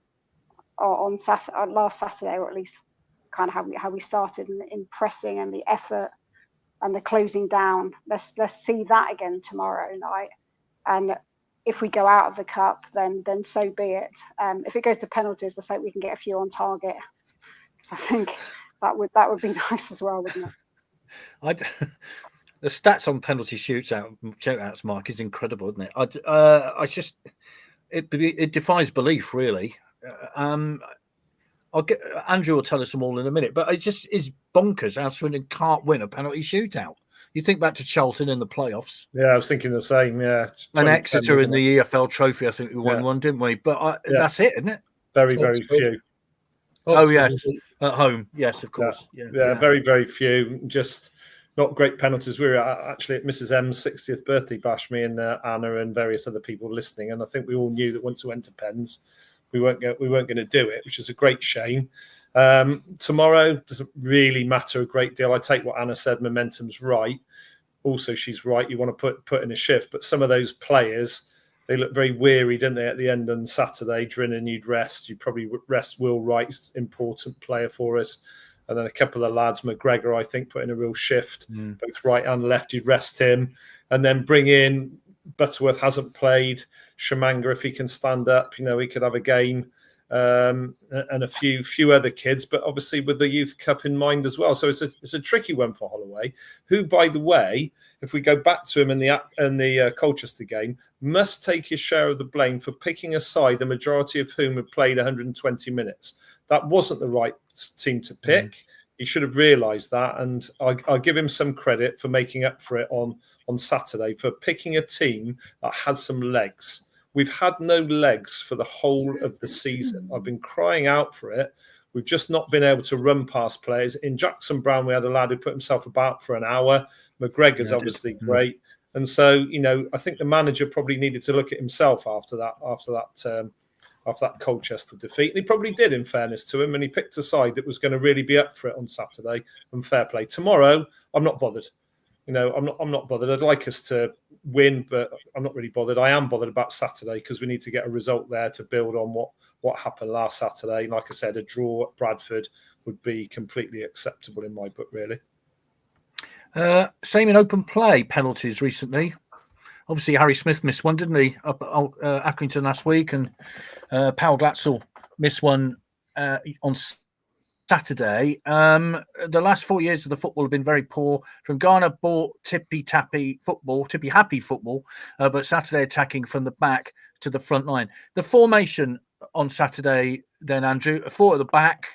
last Saturday, or at least kind of how we started in pressing and the effort and the closing down. Let's see that again tomorrow night. And if we go out of the cup, then so be it. If it goes to penalties, let's hope we can get a few on target. I think that would be nice as well, wouldn't it? The stats on penalty shootouts, Mark, is incredible, isn't it? It defies belief, really. Andrew will tell us them all in a minute, but it just is bonkers how Swindon can't win a penalty shootout. You think back to Charlton in the playoffs. Yeah, I was thinking the same. Yeah, and Exeter in the EFL Trophy, I think we won one, didn't we? But that's it, isn't it? Very, very few. Oh yes, at home. Yes, of course. Yeah, very, very few. Just not great penalties. We were actually at Mrs. M's 60th birthday bash, me and Anna and various other people listening, and I think we all knew that once we went to pens, we weren't going to do it, which is a great shame. Tomorrow doesn't really matter a great deal. I take what Anna said. Momentum's right. Also, she's right. You want to put in a shift, but some of those players, they look very weary, didn't they, at the end on Saturday? Drinnan, you'd rest. You'd probably rest Will Wright, important player for us. And then a couple of lads, McGregor, I think, put in a real shift, both right and left. You'd rest him. And then bring in, Butterworth hasn't played. Shamanga, if he can stand up, he could have a game. And a few other kids, but obviously with the Youth Cup in mind as well. So it's a tricky one for Holloway, who, by the way, if we go back to him in the Colchester game, must take his share of the blame for picking a side, the majority of whom had played 120 minutes. That wasn't the right team to pick. He should have realised that, and I'll give him some credit for making up for it on Saturday, for picking a team that had some legs. We've had no legs for the whole of the season. I've been crying out for it. We've just not been able to run past players. In Jackson Brown, we had a lad who put himself about for an hour. McGregor's obviously great. And so, I think the manager probably needed to look at himself after that Colchester defeat. And he probably did, in fairness to him. And he picked a side that was going to really be up for it on Saturday, and fair play. Tomorrow, I'm not bothered. I'm not bothered. I'd like us to win, but I'm not really bothered. I am bothered about Saturday because we need to get a result there to build on what happened last Saturday. Like I said, a draw at Bradford would be completely acceptable in my book, really. Same in open play penalties recently. Obviously, Harry Smith missed one, didn't he, up at Accrington last week, and Powell Glatzel missed one on Saturday. The last 4 years of the football have been very poor. From Ghana, bought tippy-happy football, but Saturday attacking from the back to the front line. The formation on Saturday, then, Andrew, 4 at the back,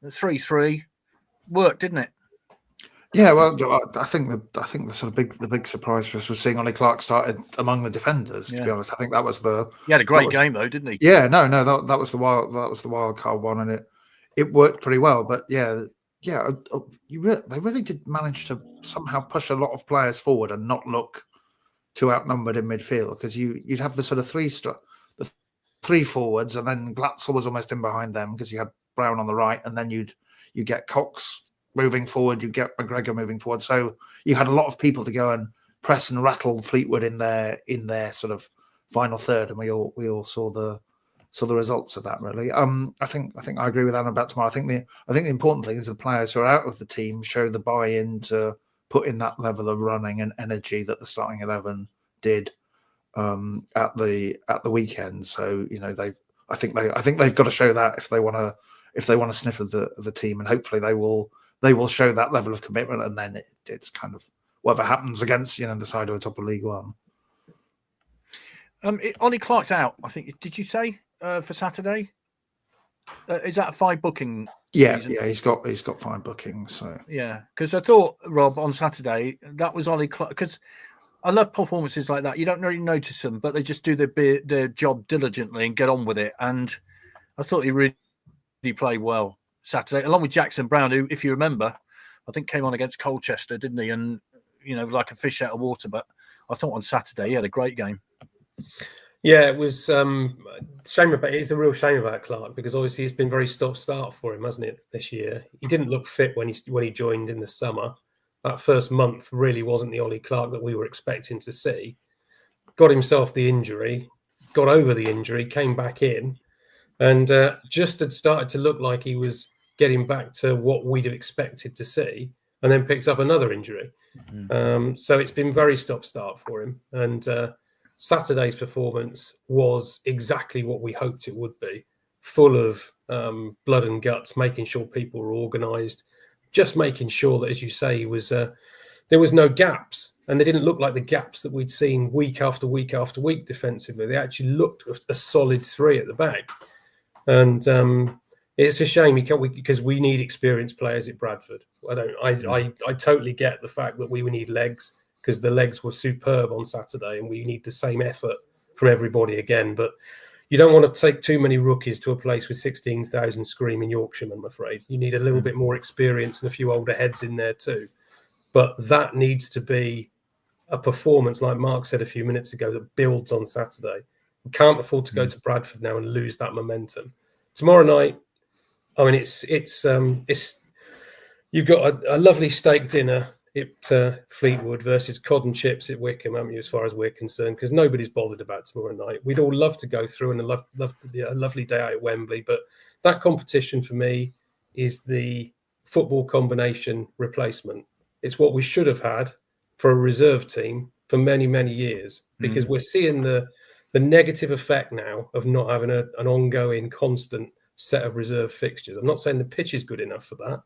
3-3, worked, didn't it? Yeah, well, I think the sort of the big surprise for us was seeing Ollie Clark started among the defenders. To be honest, I think that was he had a great game though, didn't he? Yeah, no, that was the wild card one, and it worked pretty well. But yeah, they really did manage to somehow push a lot of players forward and not look too outnumbered in midfield, because you'd have the sort of three forwards, and then Glatzel was almost in behind them because you had Brown on the right, and then you get Cox moving forward, you get McGregor moving forward. So you had a lot of people to go and press and rattle Fleetwood in their sort of final third, and we all saw the results of that, really. I think I agree with Anna about tomorrow. I think the important thing is the players who are out of the team show the buy-in to put in that level of running and energy that the starting 11 did at the weekend. So I think they've got to show that if they want to sniff at the team, and hopefully they will show that level of commitment, and then it's kind of whatever happens against the side of the top of League One. Ollie Clark's out, I think. Did you say for Saturday? Is that a 5 booking? Yeah, he's got 5 bookings. So yeah, because I thought, Rob, on Saturday that was Ollie Clark, because I love performances like that. You don't really notice them, but they just do their job diligently and get on with it. And I thought he really played well Saturday, along with Jackson Brown, who, if you remember, I think came on against Colchester, didn't he? And like a fish out of water. But I thought on Saturday he had a great game. Yeah, it was shame about. It's a real shame about Clark, because obviously it's been very stop-start for him, hasn't it? This year, he didn't look fit when he joined in the summer. That first month really wasn't the Ollie Clark that we were expecting to see. Got himself the injury, got over the injury, came back in, and just had started to look like he was getting back to what we'd have expected to see, and then picked up another injury. Mm-hmm. So it's been very stop-start for him. And Saturday's performance was exactly what we hoped it would be, full of blood and guts, making sure people were organised, just making sure that, as you say, there was no gaps, and they didn't look like the gaps that we'd seen week after week after week defensively. They actually looked a solid 3 at the back, and it's a shame because we need experienced players at Bradford. I totally get the fact that we need legs, because the legs were superb on Saturday, and we need the same effort from everybody again. But you don't want to take too many rookies to a place with 16,000 screaming Yorkshiremen, I'm afraid. You need a little bit more experience and a few older heads in there too. But that needs to be a performance, like Mark said a few minutes ago, that builds on Saturday. We can't afford to go to Bradford now and lose that momentum. Tomorrow night, I mean, it's you've got a lovely steak dinner at Fleetwood versus cod and chips at Wickham, haven't you, as far as we're concerned, because nobody's bothered about tomorrow night. We'd all love to go through and love a lovely day out at Wembley, but that competition for me is the football combination replacement. It's what we should have had for a reserve team for many, many years, because we're seeing the negative effect now of not having an ongoing, constant set of reserve fixtures. I'm not saying the pitch is good enough for that,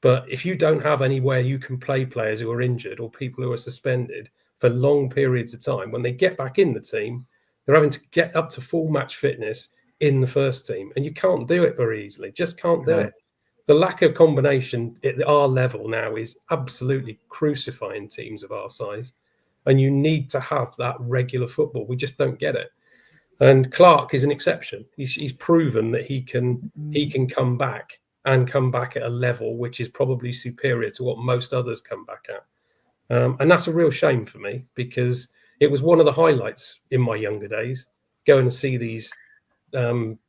but if you don't have anywhere you can play players who are injured or people who are suspended for long periods of time, when they get back in the team, they're having to get up to full match fitness in the first team. And you can't do it very easily. Just can't do it. The lack of combination at our level now is absolutely crucifying teams of our size. And you need to have that regular football. We just don't get it. And Clark is an exception. He's proven that he can come back, and come back at a level which is probably superior to what most others come back at. And that's a real shame for me, because it was one of the highlights in my younger days, going to see these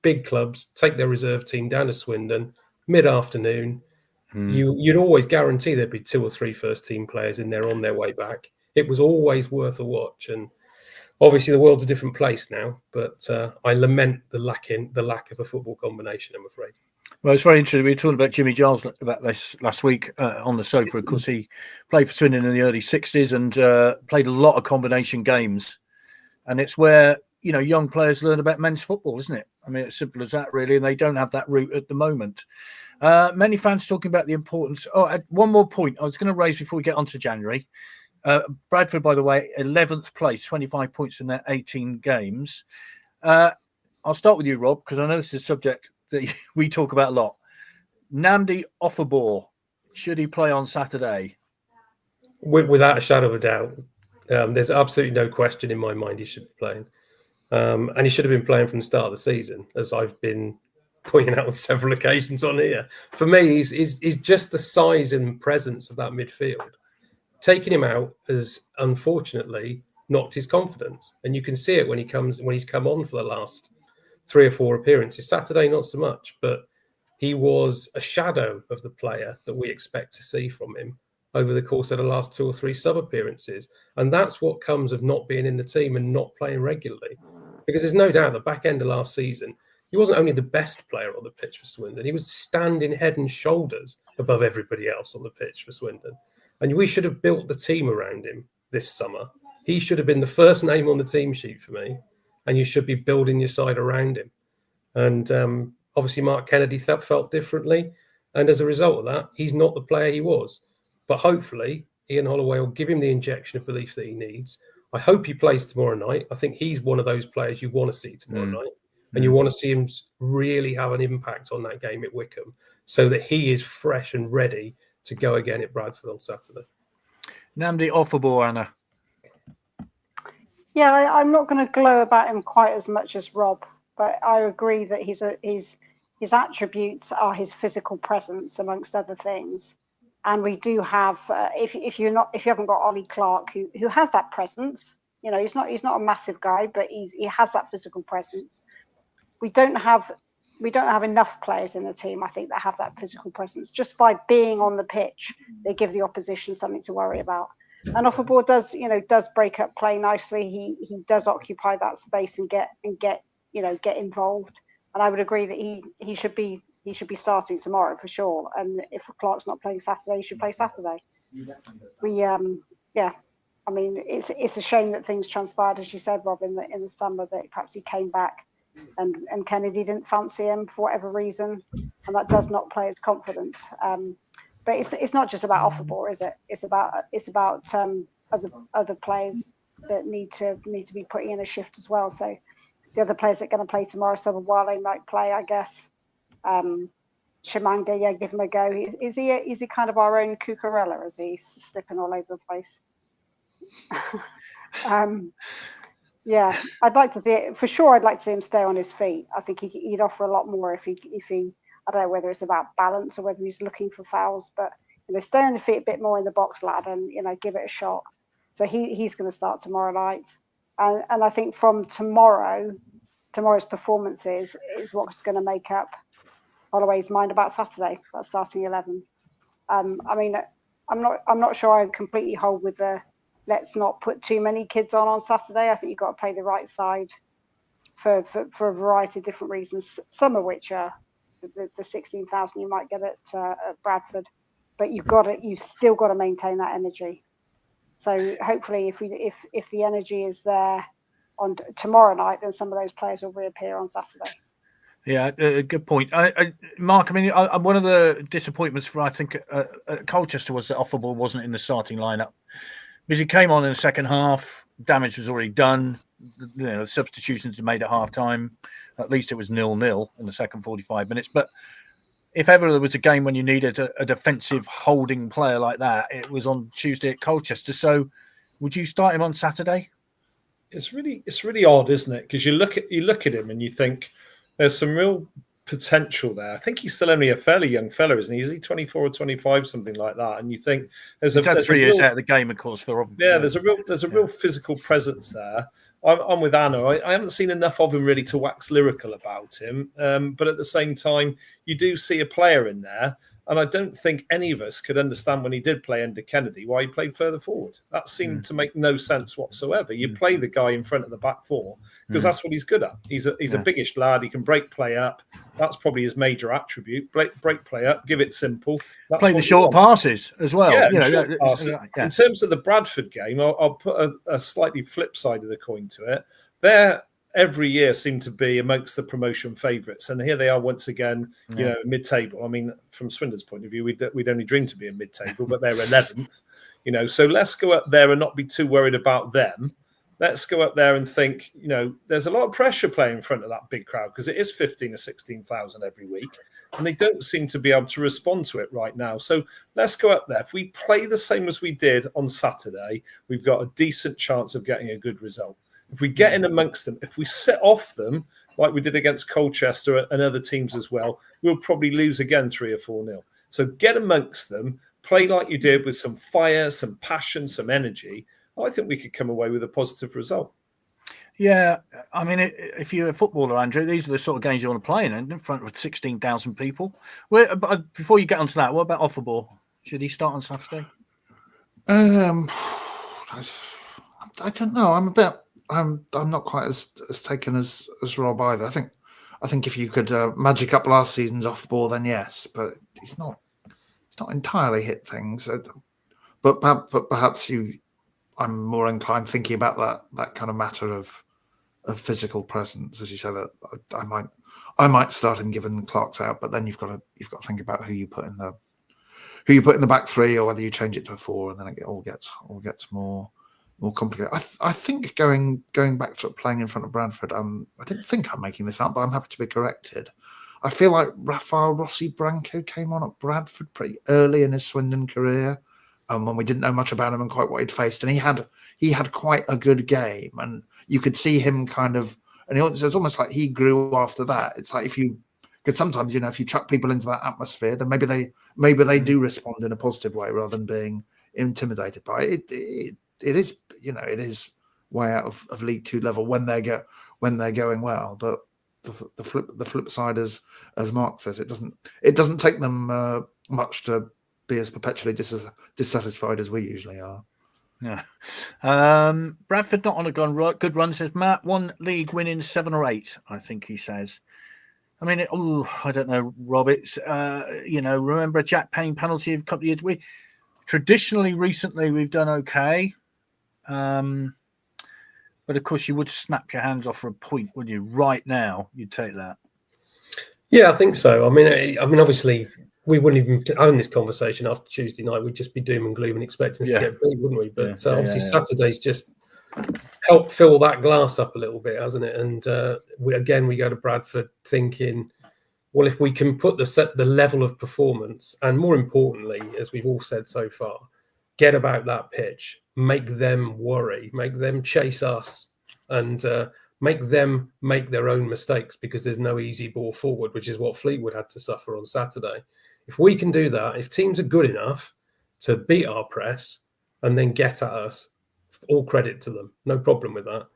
big clubs take their reserve team down to Swindon, mid-afternoon. You'd always guarantee there'd be 2 or 3 first-team players in there on their way back. It was always worth a watch. And obviously the world's a different place now, but I lament the lack of a football combination, I'm afraid. Well, it's very interesting. We were talking about Jimmy Giles about this last week on the sofa. Of course, he played for Swindon in the early 60s and played a lot of combination games. And it's where, young players learn about men's football, isn't it? I mean, it's simple as that, really. And they don't have that route at the moment. Many fans talking about the importance. Oh, one more point I was going to raise before we get on to January. Bradford, by the way, 11th place, 25 points in their 18 games. I'll start with you, Rob, because I know this is a subject that we talk about a lot. Nnamdi Ofabor, should he play on Saturday? Without a shadow of a doubt. There's absolutely no question in my mind he should be playing. And he should have been playing from the start of the season, as I've been pointing out on several occasions on here. For me, he's just the size and presence of that midfield. Taking him out has unfortunately knocked his confidence, and you can see it when he's come on for the last 3 or 4 appearances. Saturday, not so much, but he was a shadow of the player that we expect to see from him over the course of the last 2 or 3 sub appearances. And that's what comes of not being in the team and not playing regularly. Because there's no doubt the back end of last season, he wasn't only the best player on the pitch for Swindon, he was standing head and shoulders above everybody else on the pitch for Swindon. And we should have built the team around him this summer. He should have been the first name on the team sheet for me, and you should be building your side around him. And obviously Mark Kennedy felt differently, and as a result of that, he's not the player he was. But hopefully Ian Holloway will give him the injection of belief that he needs. I hope he plays tomorrow night. I think he's one of those players you want to see tomorrow night, and you want to see him really have an impact on that game at Wickham so that he is fresh and ready to go again at Bradford on Saturday. Nnamdi Offable, Anna. Yeah, I'm not going to glow about him quite as much as Rob, but I agree that his attributes are his physical presence, amongst other things. And we do have, if you haven't got Ollie Clark, who has that presence, you know, he's not a massive guy, but he has that physical presence. We don't have enough players in the team, I think, that have that physical presence. Just by being on the pitch, they give the opposition something to worry about. And Offable does break up play nicely. He does occupy that space and get involved. And I would agree that he should be starting tomorrow for sure. And if Clark's not playing Saturday, he should play Saturday. I mean, it's a shame that things transpired, as you said, Rob, in the summer, that perhaps he came back and Kennedy didn't fancy him for whatever reason, and that does not play his confidence. But it's not just about Offable, is it? It's about other players that need to be putting in a shift as well. So the other players that are going to play tomorrow, Wale might play, I guess. Shamanga, give him a go. Is he kind of our own Cucurella? Is he slipping all over the place? I'd like to see it for sure. I'd like to see him stay on his feet. I think he'd offer a lot more if he. I don't know whether it's about balance or whether he's looking for fouls, but stay on your feet a bit more in the box, lad, and give it a shot. So he's going to start tomorrow night, and I think from tomorrow's performances is what's going to make up Holloway's mind about Saturday, about starting 11. I mean, I'm not sure I completely hold with the let's not put too many kids on Saturday. I think you've got to play the right side for a variety of different reasons, some of which are the 16,000 you might get at Bradford, but you've still got to maintain that energy. So hopefully if the energy is there on tomorrow night, then some of those players will reappear on Saturday. Yeah, good point. Mark, I mean, one of the disappointments for, I think, Colchester was that Offable wasn't in the starting lineup. Because he came on in the second half, damage was already done. The substitutions were made at half-time. At least it was 0-0 in the second 45 minutes. But if ever there was a game when you needed a defensive holding player like that, it was on Tuesday at Colchester. So would you start him on Saturday? It's really odd, isn't it? Because you look at him and you think there's some real potential there. I think he's still only a fairly young fella, isn't he? Is he 24 or 25, something like that? And you think there's had 3 years out of the game, of course. There's a real physical presence there. I'm with Anna. I haven't seen enough of him really to wax lyrical about him. But at the same time, you do see a player in there. And I don't think any of us could understand when he did play under Kennedy why he played further forward. That seemed to make no sense whatsoever. You play the guy in front of the back four because that's what he's good at. He's a biggish lad. He can break play up. That's probably his major attribute. Break play up, give it simple. Play the short passes as well. Short passes. In terms of the Bradford game, I'll put a slightly flip side of the coin to it. They're every year seem to be amongst the promotion favourites, and here they are once again, mid-table. I mean, from Swindon's point of view, we'd only dream to be in mid-table, but they're 11th. So let's go up there and not be too worried about them. Let's go up there and think, there's a lot of pressure playing in front of that big crowd because it is 15 or 16,000 every week, and they don't seem to be able to respond to it right now. So let's go up there. If we play the same as we did on Saturday, we've got a decent chance of getting a good result. If we get in amongst them, if we sit off them like we did against Colchester and other teams as well, we'll probably lose again 3 or 4-0. So get amongst them, play like you did with some fire, some passion, some energy. I think we could come away with a positive result. Yeah, I mean, if you're a footballer, Andrew, these are the sort of games you want to play in front of 16,000 people. Before you get onto that, what about Offerball? Should he start on Saturday? I don't know. I'm not quite as taken as Rob either. I think if you could magic up last season's Off-Ball, then yes, but it's not entirely hit things. But perhaps I'm more inclined thinking about that kind of matter of physical presence, as you said. That I might start him given Clark's out, but then you've got to think about who you put in the back 3, or whether you change it to a 4, and then it all gets more complicated. I think going back to playing in front of Bradford. I don't think I'm making this up, but I'm happy to be corrected. I feel like Rafael Rossi Branco came on at Bradford pretty early in his Swindon career, when we didn't know much about him and quite what he'd faced, and he had quite a good game, and you could see him kind of, and it's almost like he grew after that. It's like because sometimes, if you chuck people into that atmosphere, then maybe they do respond in a positive way rather than being intimidated by it. It is, it is way out of League 2 level when they're going well, but the flip side, as Mark says, it doesn't take them much to be as perpetually dissatisfied as we usually are. Yeah. Bradford not on a good run, says Matt. 1 league win in 7 or 8, I think he says. I mean, I don't know, Rob. It's remember a Jack Payne penalty a couple of years. We traditionally, recently, we've done okay, but of course, you would snap your hands off for a point, wouldn't you? Right now, you'd take that. Yeah, I think so. I mean, obviously, we wouldn't even own this conversation after Tuesday night. We'd just be doom and gloom and expecting us to get beat, wouldn't we? But Saturday's just helped fill that glass up a little bit, hasn't it? And we go to Bradford thinking, well, if we can put the level of performance, and more importantly, as we've all said so far, get about that pitch, make them worry, make them chase us, and make them make their own mistakes, because there's no easy ball forward, which is what Fleetwood had to suffer on Saturday. If we can do that, if teams are good enough to beat our press and then get at us, all credit to them. No problem with that,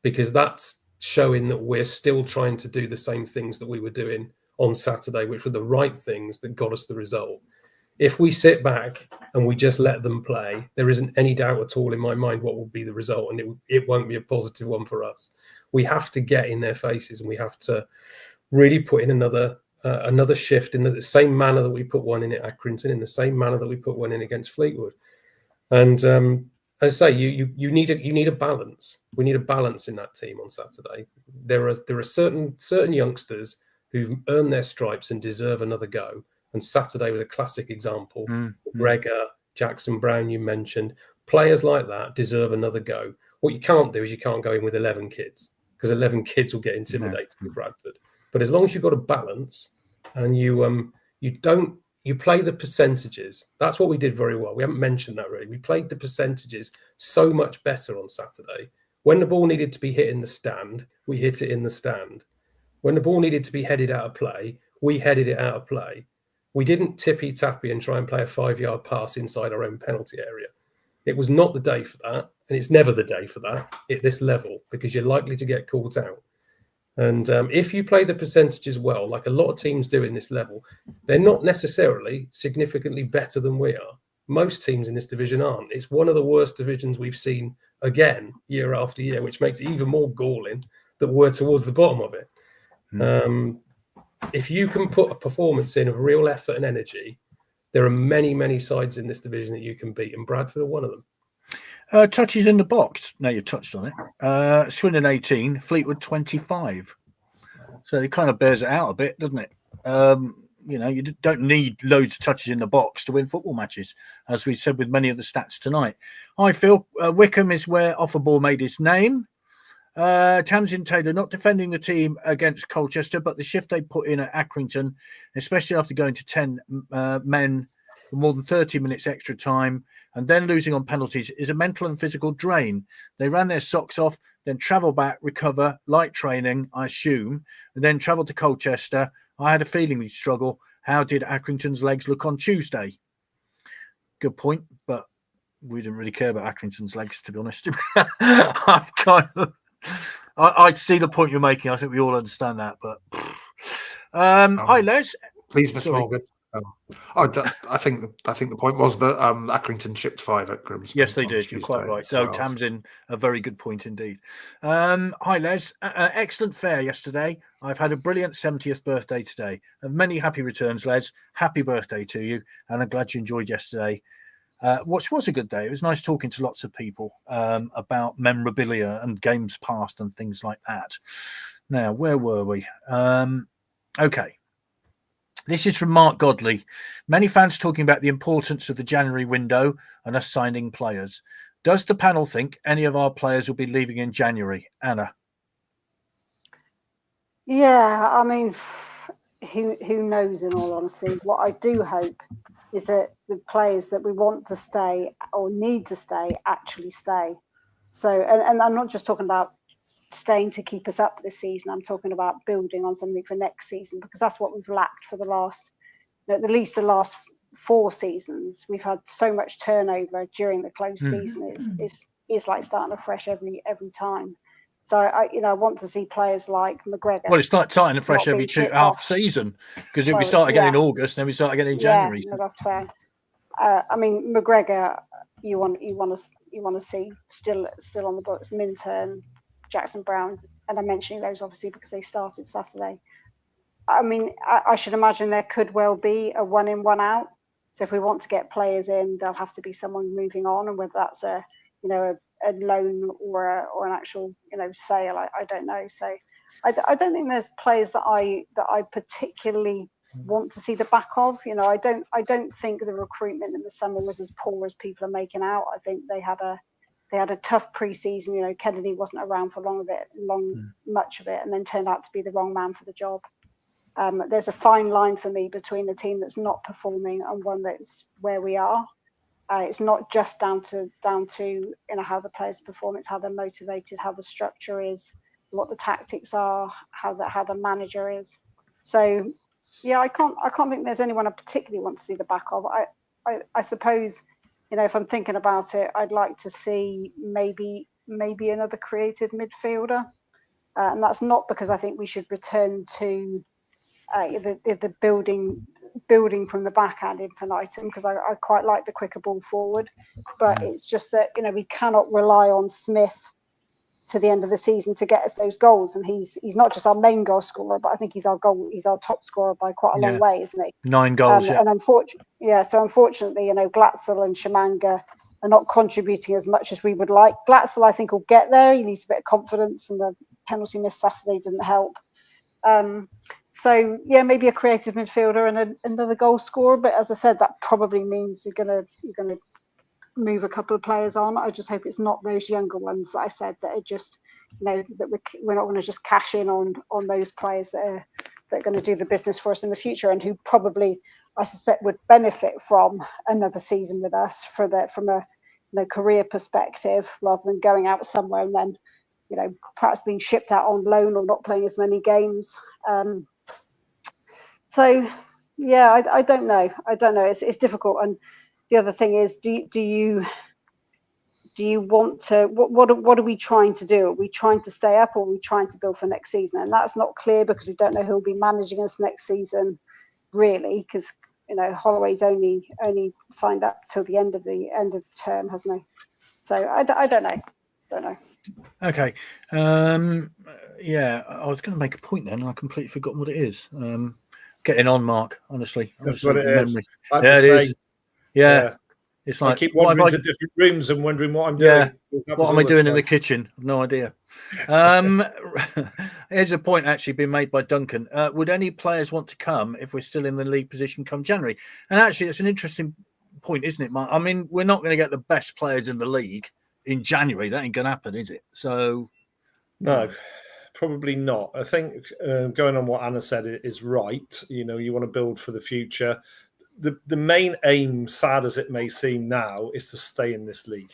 because that's showing that we're still trying to do the same things that we were doing on Saturday, which were the right things that got us the result. If we sit back and we just let them play, there isn't any doubt at all in my mind what will be the result, and it won't be a positive one for us. We have to get in their faces, and we have to really put in another shift in the same manner that we put one in at Accrington, in the same manner that we put one in against Fleetwood. And as I say, you need a balance. We need a balance in that team on Saturday. There are certain youngsters who've earned their stripes and deserve another go. And Saturday was a classic example. Gregor, Jackson Brown, you mentioned. Players like that deserve another go. What you can't do is you can't go in with 11 kids, because 11 kids will get intimidated with Bradford. But as long as you've got a balance and you play the percentages, that's what we did very well. We haven't mentioned that really. We played the percentages so much better on Saturday. When the ball needed to be hit in the stand, we hit it in the stand. When the ball needed to be headed out of play, we headed it out of play. We didn't tippy-tappy and try and play a 5-yard pass inside our own penalty area. It was not the day for that, and it's never the day for that at this level, because you're likely to get caught out. And if you play the percentages well, like a lot of teams do in this level, they're not necessarily significantly better than we are. Most teams in this division aren't. It's one of the worst divisions we've seen again year after year, which makes it even more galling that we're towards the bottom of it. If you can put a performance in of real effort and energy, there are many, many sides in this division that you can beat, and Bradford are one of them. Touches in the box. Now you touched on it. Swindon 18, Fleetwood 25. So it kind of bears it out a bit, doesn't it? You don't need loads of touches in the box to win football matches, as we said with many of the stats tonight. I feel Wickham is where Offerball made his name. Tamsin Taylor not defending the team against Colchester, but the shift they put in at Accrington, especially after going to 10 men for more than 30 minutes extra time and then losing on penalties, is a mental and physical drain. They ran their socks off. then travel back, recover, light training, I assume, and then travel to Colchester. I had a feeling we'd struggle. How did Accrington's legs look on Tuesday? Good point, but we didn't really care about Accrington's legs, to be honest. I see the point you're making. I think we all understand that, but hi, Les. Please, Miss Sorry. Morgan. I think the point was that Accrington chipped 5 at Grimsby. Yes, they did. You're quite right. So Tamsin, a very good point indeed. Hi, Les. Excellent fare yesterday. I've had a brilliant 70th birthday today. And many happy returns, Les. Happy birthday to you. And I'm glad you enjoyed yesterday. Which was a good day. It was nice talking to lots of people about memorabilia and games past and things like that. Now, where were we? Okay. This is from Mark Godley. Many fans talking about the importance of the January window and us signing players. Does the panel think any of our players will be leaving in January? Anna? Yeah, I mean, who knows, in all honesty. What I do hope is that the players that we want to stay or need to stay actually stay. So, and I'm not just talking about staying to keep us up this season. I'm talking about building on something for next season, because that's what we've lacked for the last, at least the last 4 seasons. We've had so much turnover during the close season. It's like starting afresh every time. So I want to see players like McGregor. Well, it's like starting afresh every half season, because if we start again in August, then we start again in January. Yeah, no, that's fair. I mean, McGregor, you want to see still on the books. Minturn, Jackson Brown, and I'm mentioning those obviously because they started Saturday. I mean, I should imagine there could well be a 1 in, 1 out. So if we want to get players in, there'll have to be someone moving on, and whether that's a loan or an actual sale, I don't know. So I don't think there's players that I particularly want to see the back of. I don't think the recruitment in the summer was as poor as people are making out. I think they had a tough pre-season. Kennedy wasn't around for much of it, and then turned out to be the wrong man for the job. There's a fine line for me between the team that's not performing and one that's where we are. It's not just down to how the players perform. It's how they're motivated, how the structure is, what the tactics are, how the manager is. So yeah, I can't think there's anyone I particularly want to see the back of. I suppose, if I'm thinking about it, I'd like to see maybe another creative midfielder, and that's not because I think we should return to the building from the back ad infinitum, because I quite like the quicker ball forward, but it's just that we cannot rely on Smith to the end of the season to get us those goals, and he's not just our main goal scorer, but I think he's our top scorer by quite a long way, isn't he? 9 goals, and unfortunately, Glatzel and Shamanga are not contributing as much as we would like. Glatzel, I think, will get there. He needs a bit of confidence, and the penalty miss Saturday didn't help. So yeah, maybe a creative midfielder and another goal scorer. But as I said, that probably means you're gonna move a couple of players on. I just hope it's not those younger ones that I said that are just that we're not going to just cash in on those players that are going to do the business for us in the future, and who probably, I suspect, would benefit from another season with us from a career perspective, rather than going out somewhere and then perhaps being shipped out on loan or not playing as many games. So yeah, I don't know. It's difficult. And the other thing is, do you want to? What are we trying to do? Are we trying to stay up, or are we trying to build for next season? And that's not clear, because we don't know who'll be managing us next season, really, because Holloway's only signed up till the end of the term, hasn't he? So I don't know. Okay. Yeah, I was going to make a point then, and I completely forgotten what it is. Getting on, Mark. Honestly, that's what it is. Yeah, it is. Yeah. It's like I keep wandering to different rooms and wondering what I'm doing. Yeah. What am I doing in the kitchen? I've no idea. Here's a point actually being made by Duncan. Would any players want to come if we're still in the league position come January? And actually, it's an interesting point, isn't it, Mark? I mean, we're not going to get the best players in the league in January. That ain't going to happen, is it? So no. Probably not. I think going on what Anna said is right. You want to build for the future. The main aim, sad as it may seem now, is to stay in this league.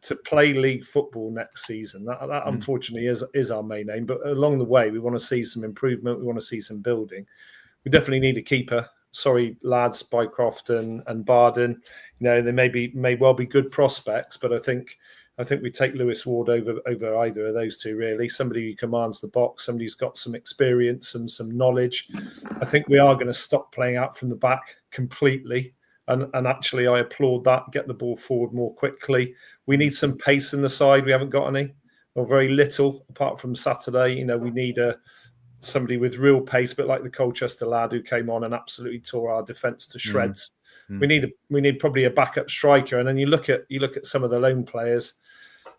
to play league football next season. That unfortunately is our main aim. But along the way, we want to see some improvement. We want to see some building. We definitely need a keeper. Sorry, lads, Bycroft and Barden. They may well be good prospects, but I think we take Lewis Ward over either of those two, really. Somebody who commands the box, somebody who's got some experience and some knowledge. I think we are going to stop playing out from the back completely. And actually, I applaud that. Get the ball forward more quickly. We need some pace in the side. We haven't got any, or very little, apart from Saturday. We need somebody with real pace, but like the Colchester lad who came on and absolutely tore our defence to shreds. We need probably a backup striker. And then you look at some of the loan players.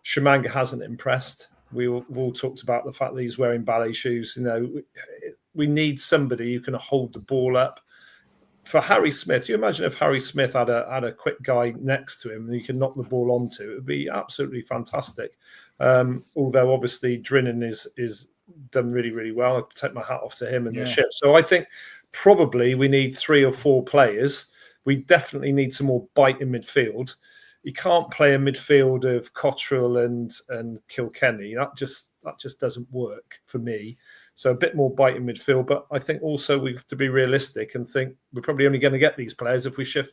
Shimanga hasn't impressed. We've all talked about the fact that he's wearing ballet shoes. We need somebody who can hold the ball up. For Harry Smith, you imagine if Harry Smith had a quick guy next to him and he can knock the ball onto, it would be absolutely fantastic. Although obviously Drinnan is done really, really well. I take my hat off to him and the ship. So I think probably we need 3 or 4 players. We definitely need some more bite in midfield. You can't play a midfield of Cottrell and Kilkenny. That just doesn't work for me. So a bit more bite in midfield, but I think also we have to be realistic and think we're probably only going to get these players if we ship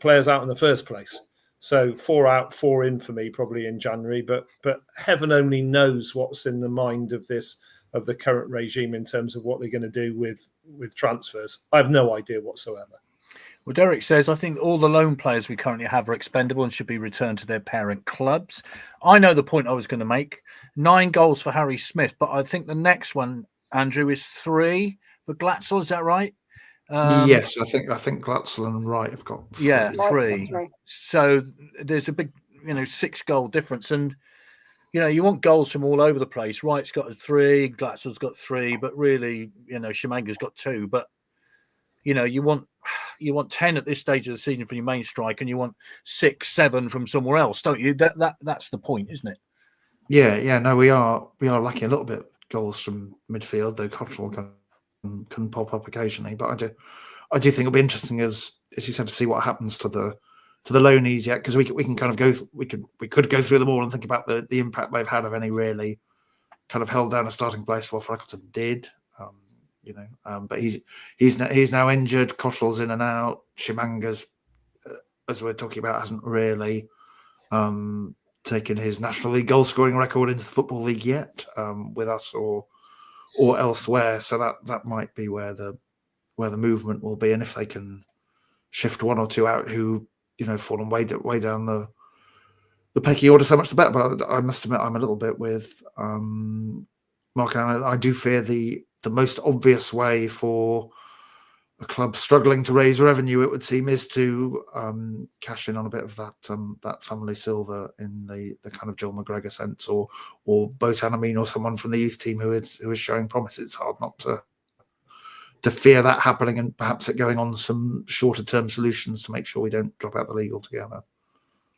players out in the first place. So 4 out, 4 in for me probably in January, but heaven only knows what's in the mind of the current regime in terms of what they're going to do with transfers. I have no idea whatsoever. Well, Derek says, I think all the loan players we currently have are expendable and should be returned to their parent clubs. I know the point I was going to make. 9 goals for Harry Smith, but I think the next one, Andrew, is 3 for Glatzel. Is that right? Yes, I think Glatzel and Wright have got 3. Yeah, 3. So there's a big, 6-goal difference. And, you want goals from all over the place. Wright's got 3, Glatzel's got 3, but really, Shimanga's got 2. But, you want 10 at this stage of the season for your main strike, and you want 6, 7 from somewhere else, don't you? That's the point, isn't it? Yeah. No, we are lacking a little bit goals from midfield, though Cottrell can pop up occasionally. But I do think it'll be interesting, as you said, to see what happens to the loanees yet, because we can kind of we could go through them all and think about the impact they've had, if any really kind of held down a starting place. Well, Freckleton did. But he's now injured. Cottrell's in and out. Shimanga's, as we're talking about, hasn't really taken his National League goal scoring record into the Football League yet, with us or elsewhere. So that might be where the movement will be. And if they can shift 1 or 2 out who fallen way down the pecking order, so much the better. But I must admit, I'm a little bit with Mark and I do fear the most obvious way for a club struggling to raise revenue, it would seem, is to cash in on a bit of that family silver in the kind of Joel McGregor sense, or Botan Amin, or someone from the youth team who is showing promise. It's hard not to fear that happening, and perhaps it going on some shorter term solutions to make sure we don't drop out the league altogether.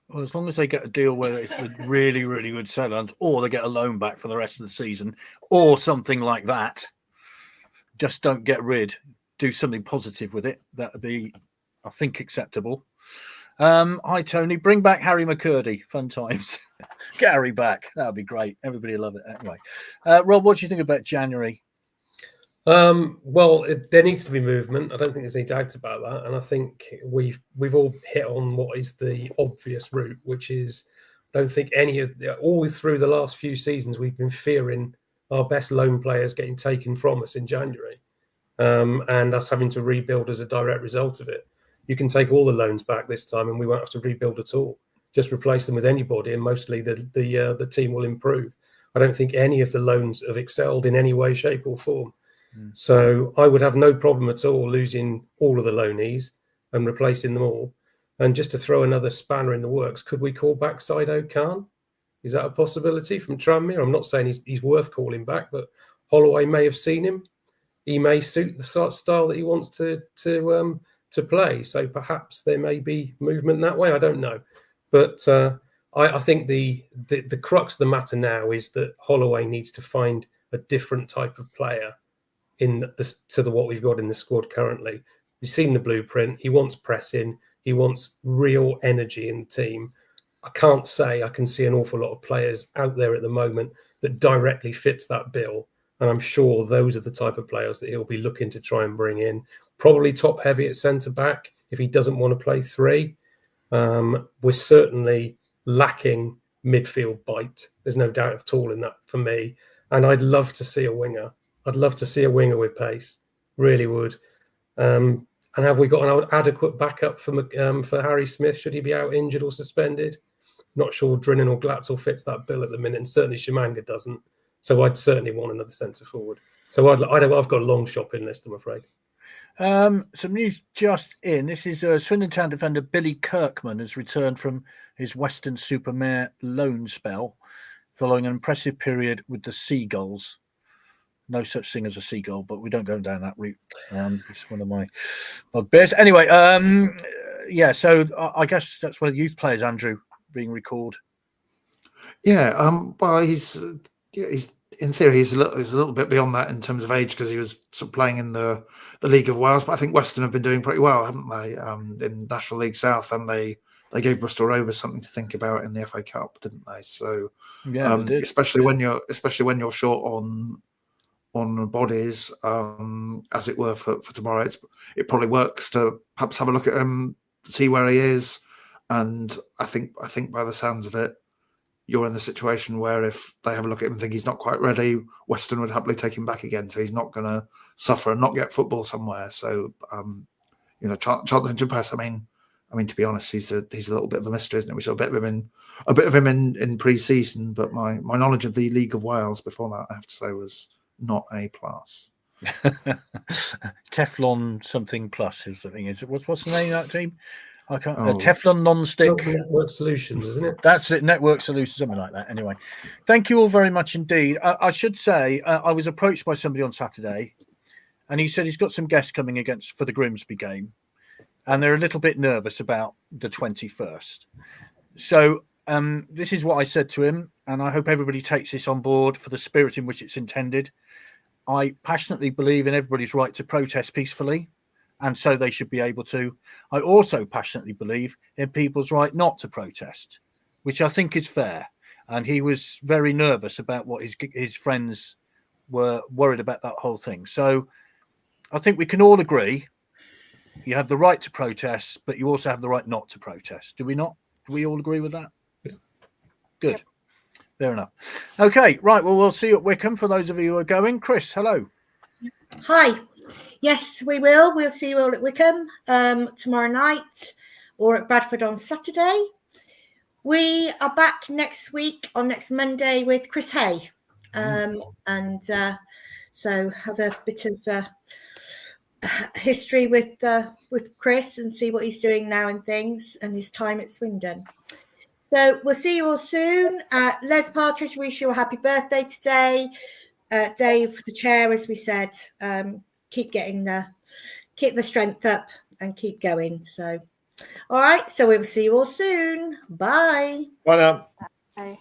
Well, as long as they get a deal where it's a really, really good sell-on, or they get a loan back for the rest of the season, or something like that. Just don't get rid. Do something positive with it. That would be, I think, acceptable. Hi, Tony. Bring back Harry McCurdy. Fun times. Get Harry back. That would be great. Everybody will love it. Anyway, Rob, what do you think about January? Well, there needs to be movement. I don't think there's any doubt about that. And I think we've all hit on what is the obvious route, which is, I don't think all through the last few seasons, we've been fearing our best loan players getting taken from us in January, and us having to rebuild as a direct result of it. You can take all the loans back this time and we won't have to rebuild at all. Just replace them with anybody, and mostly the team will improve. I don't think any of the loans have excelled in any way, shape or form. So I would have no problem at all losing all of the loanees and replacing them all. And just to throw another spanner in the works, could we call back Saido Khan? Is that a possibility from Tranmere? I'm not saying he's worth calling back, but Holloway may have seen him. He may suit the style that he wants to play. So perhaps there may be movement that way. I don't know. But I think the crux of the matter now is that Holloway needs to find a different type of player to what we've got in the squad currently. You've seen the blueprint. He wants pressing. He wants real energy in the team. I can't say I can see an awful lot of players out there at the moment that directly fits that bill. And I'm sure those are the type of players that he'll be looking to try and bring in. Probably top heavy at centre back if he doesn't want to play three. We're certainly lacking midfield bite. There's no doubt at all in that for me. And I'd love to see a winger. I'd love to see a winger with pace. Really would. And have we got an adequate backup for Harry Smith? Should he be out injured or suspended? Not sure Drinnan or Glatzel fits that bill at the minute, and certainly Shimanga doesn't. So I'd certainly want another centre forward. So I've got a long shopping list, I'm afraid. Some news just in. This is Swindon Town defender Billy Kirkman has returned from his Weston-super-Mare loan spell following an impressive period with the Seagulls. No such thing as a seagull, but we don't go down that route. It's one of my bugbears. Anyway, yeah, so I guess that's one of the youth players, Andrew, being recalled. Yeah, well, he's in theory he's a little bit beyond that in terms of age because he was sort of playing in the League of Wales, but I think Weston have been doing pretty well, haven't they? In National League South, and they gave Bristol Rovers something to think about in the FA Cup, didn't they? So yeah, they did. especially when you're short on bodies, as it were, for tomorrow, it probably works to perhaps have a look at him, see where he is, and I think by the sounds of it, you're in the situation where if they have a look at him and think he's not quite ready, Weston would happily take him back again, so he's not going to suffer and not get football somewhere. So, Charlton to press. I mean, to be honest, he's a little bit of a mystery, isn't it? We saw a bit of him in pre-season, but my knowledge of the League of Wales before that, I have to say, was not A+. Teflon something plus is the thing. Is it what's the name of that team? I can't. Teflon non-stick. Network Solutions, isn't it? That's it. Network Solutions, something like that. Anyway, thank you all very much indeed. I should say I was approached by somebody on Saturday, and he said he's got some guests coming for the Grimsby game, and they're a little bit nervous about the 21st. So this is what I said to him, and I hope everybody takes this on board for the spirit in which it's intended. I passionately believe in everybody's right to protest peacefully, and so they should be able to. I also passionately believe in people's right not to protest, which I think is fair. And he was very nervous about what his friends were worried about that whole thing. So I think we can all agree you have the right to protest, but you also have the right not to protest. Do we not? Do we all agree with that? Yeah. Good. Yep. Fair enough. Okay, right. Well, we'll see you at Wickham for those of you who are going. Chris, hello. Hi. Yes, we will. We'll see you all at Wickham tomorrow night or at Bradford on Saturday. We are back next Monday with Chris Hay. So have a bit of history with Chris and see what he's doing now and things and his time at Swindon. So we'll see you all soon. Les Partridge, wish you a happy birthday today. Dave, the chair, as we said, keep the strength up and keep going. So, all right. So we will see you all soon. Bye. Bye now. Bye.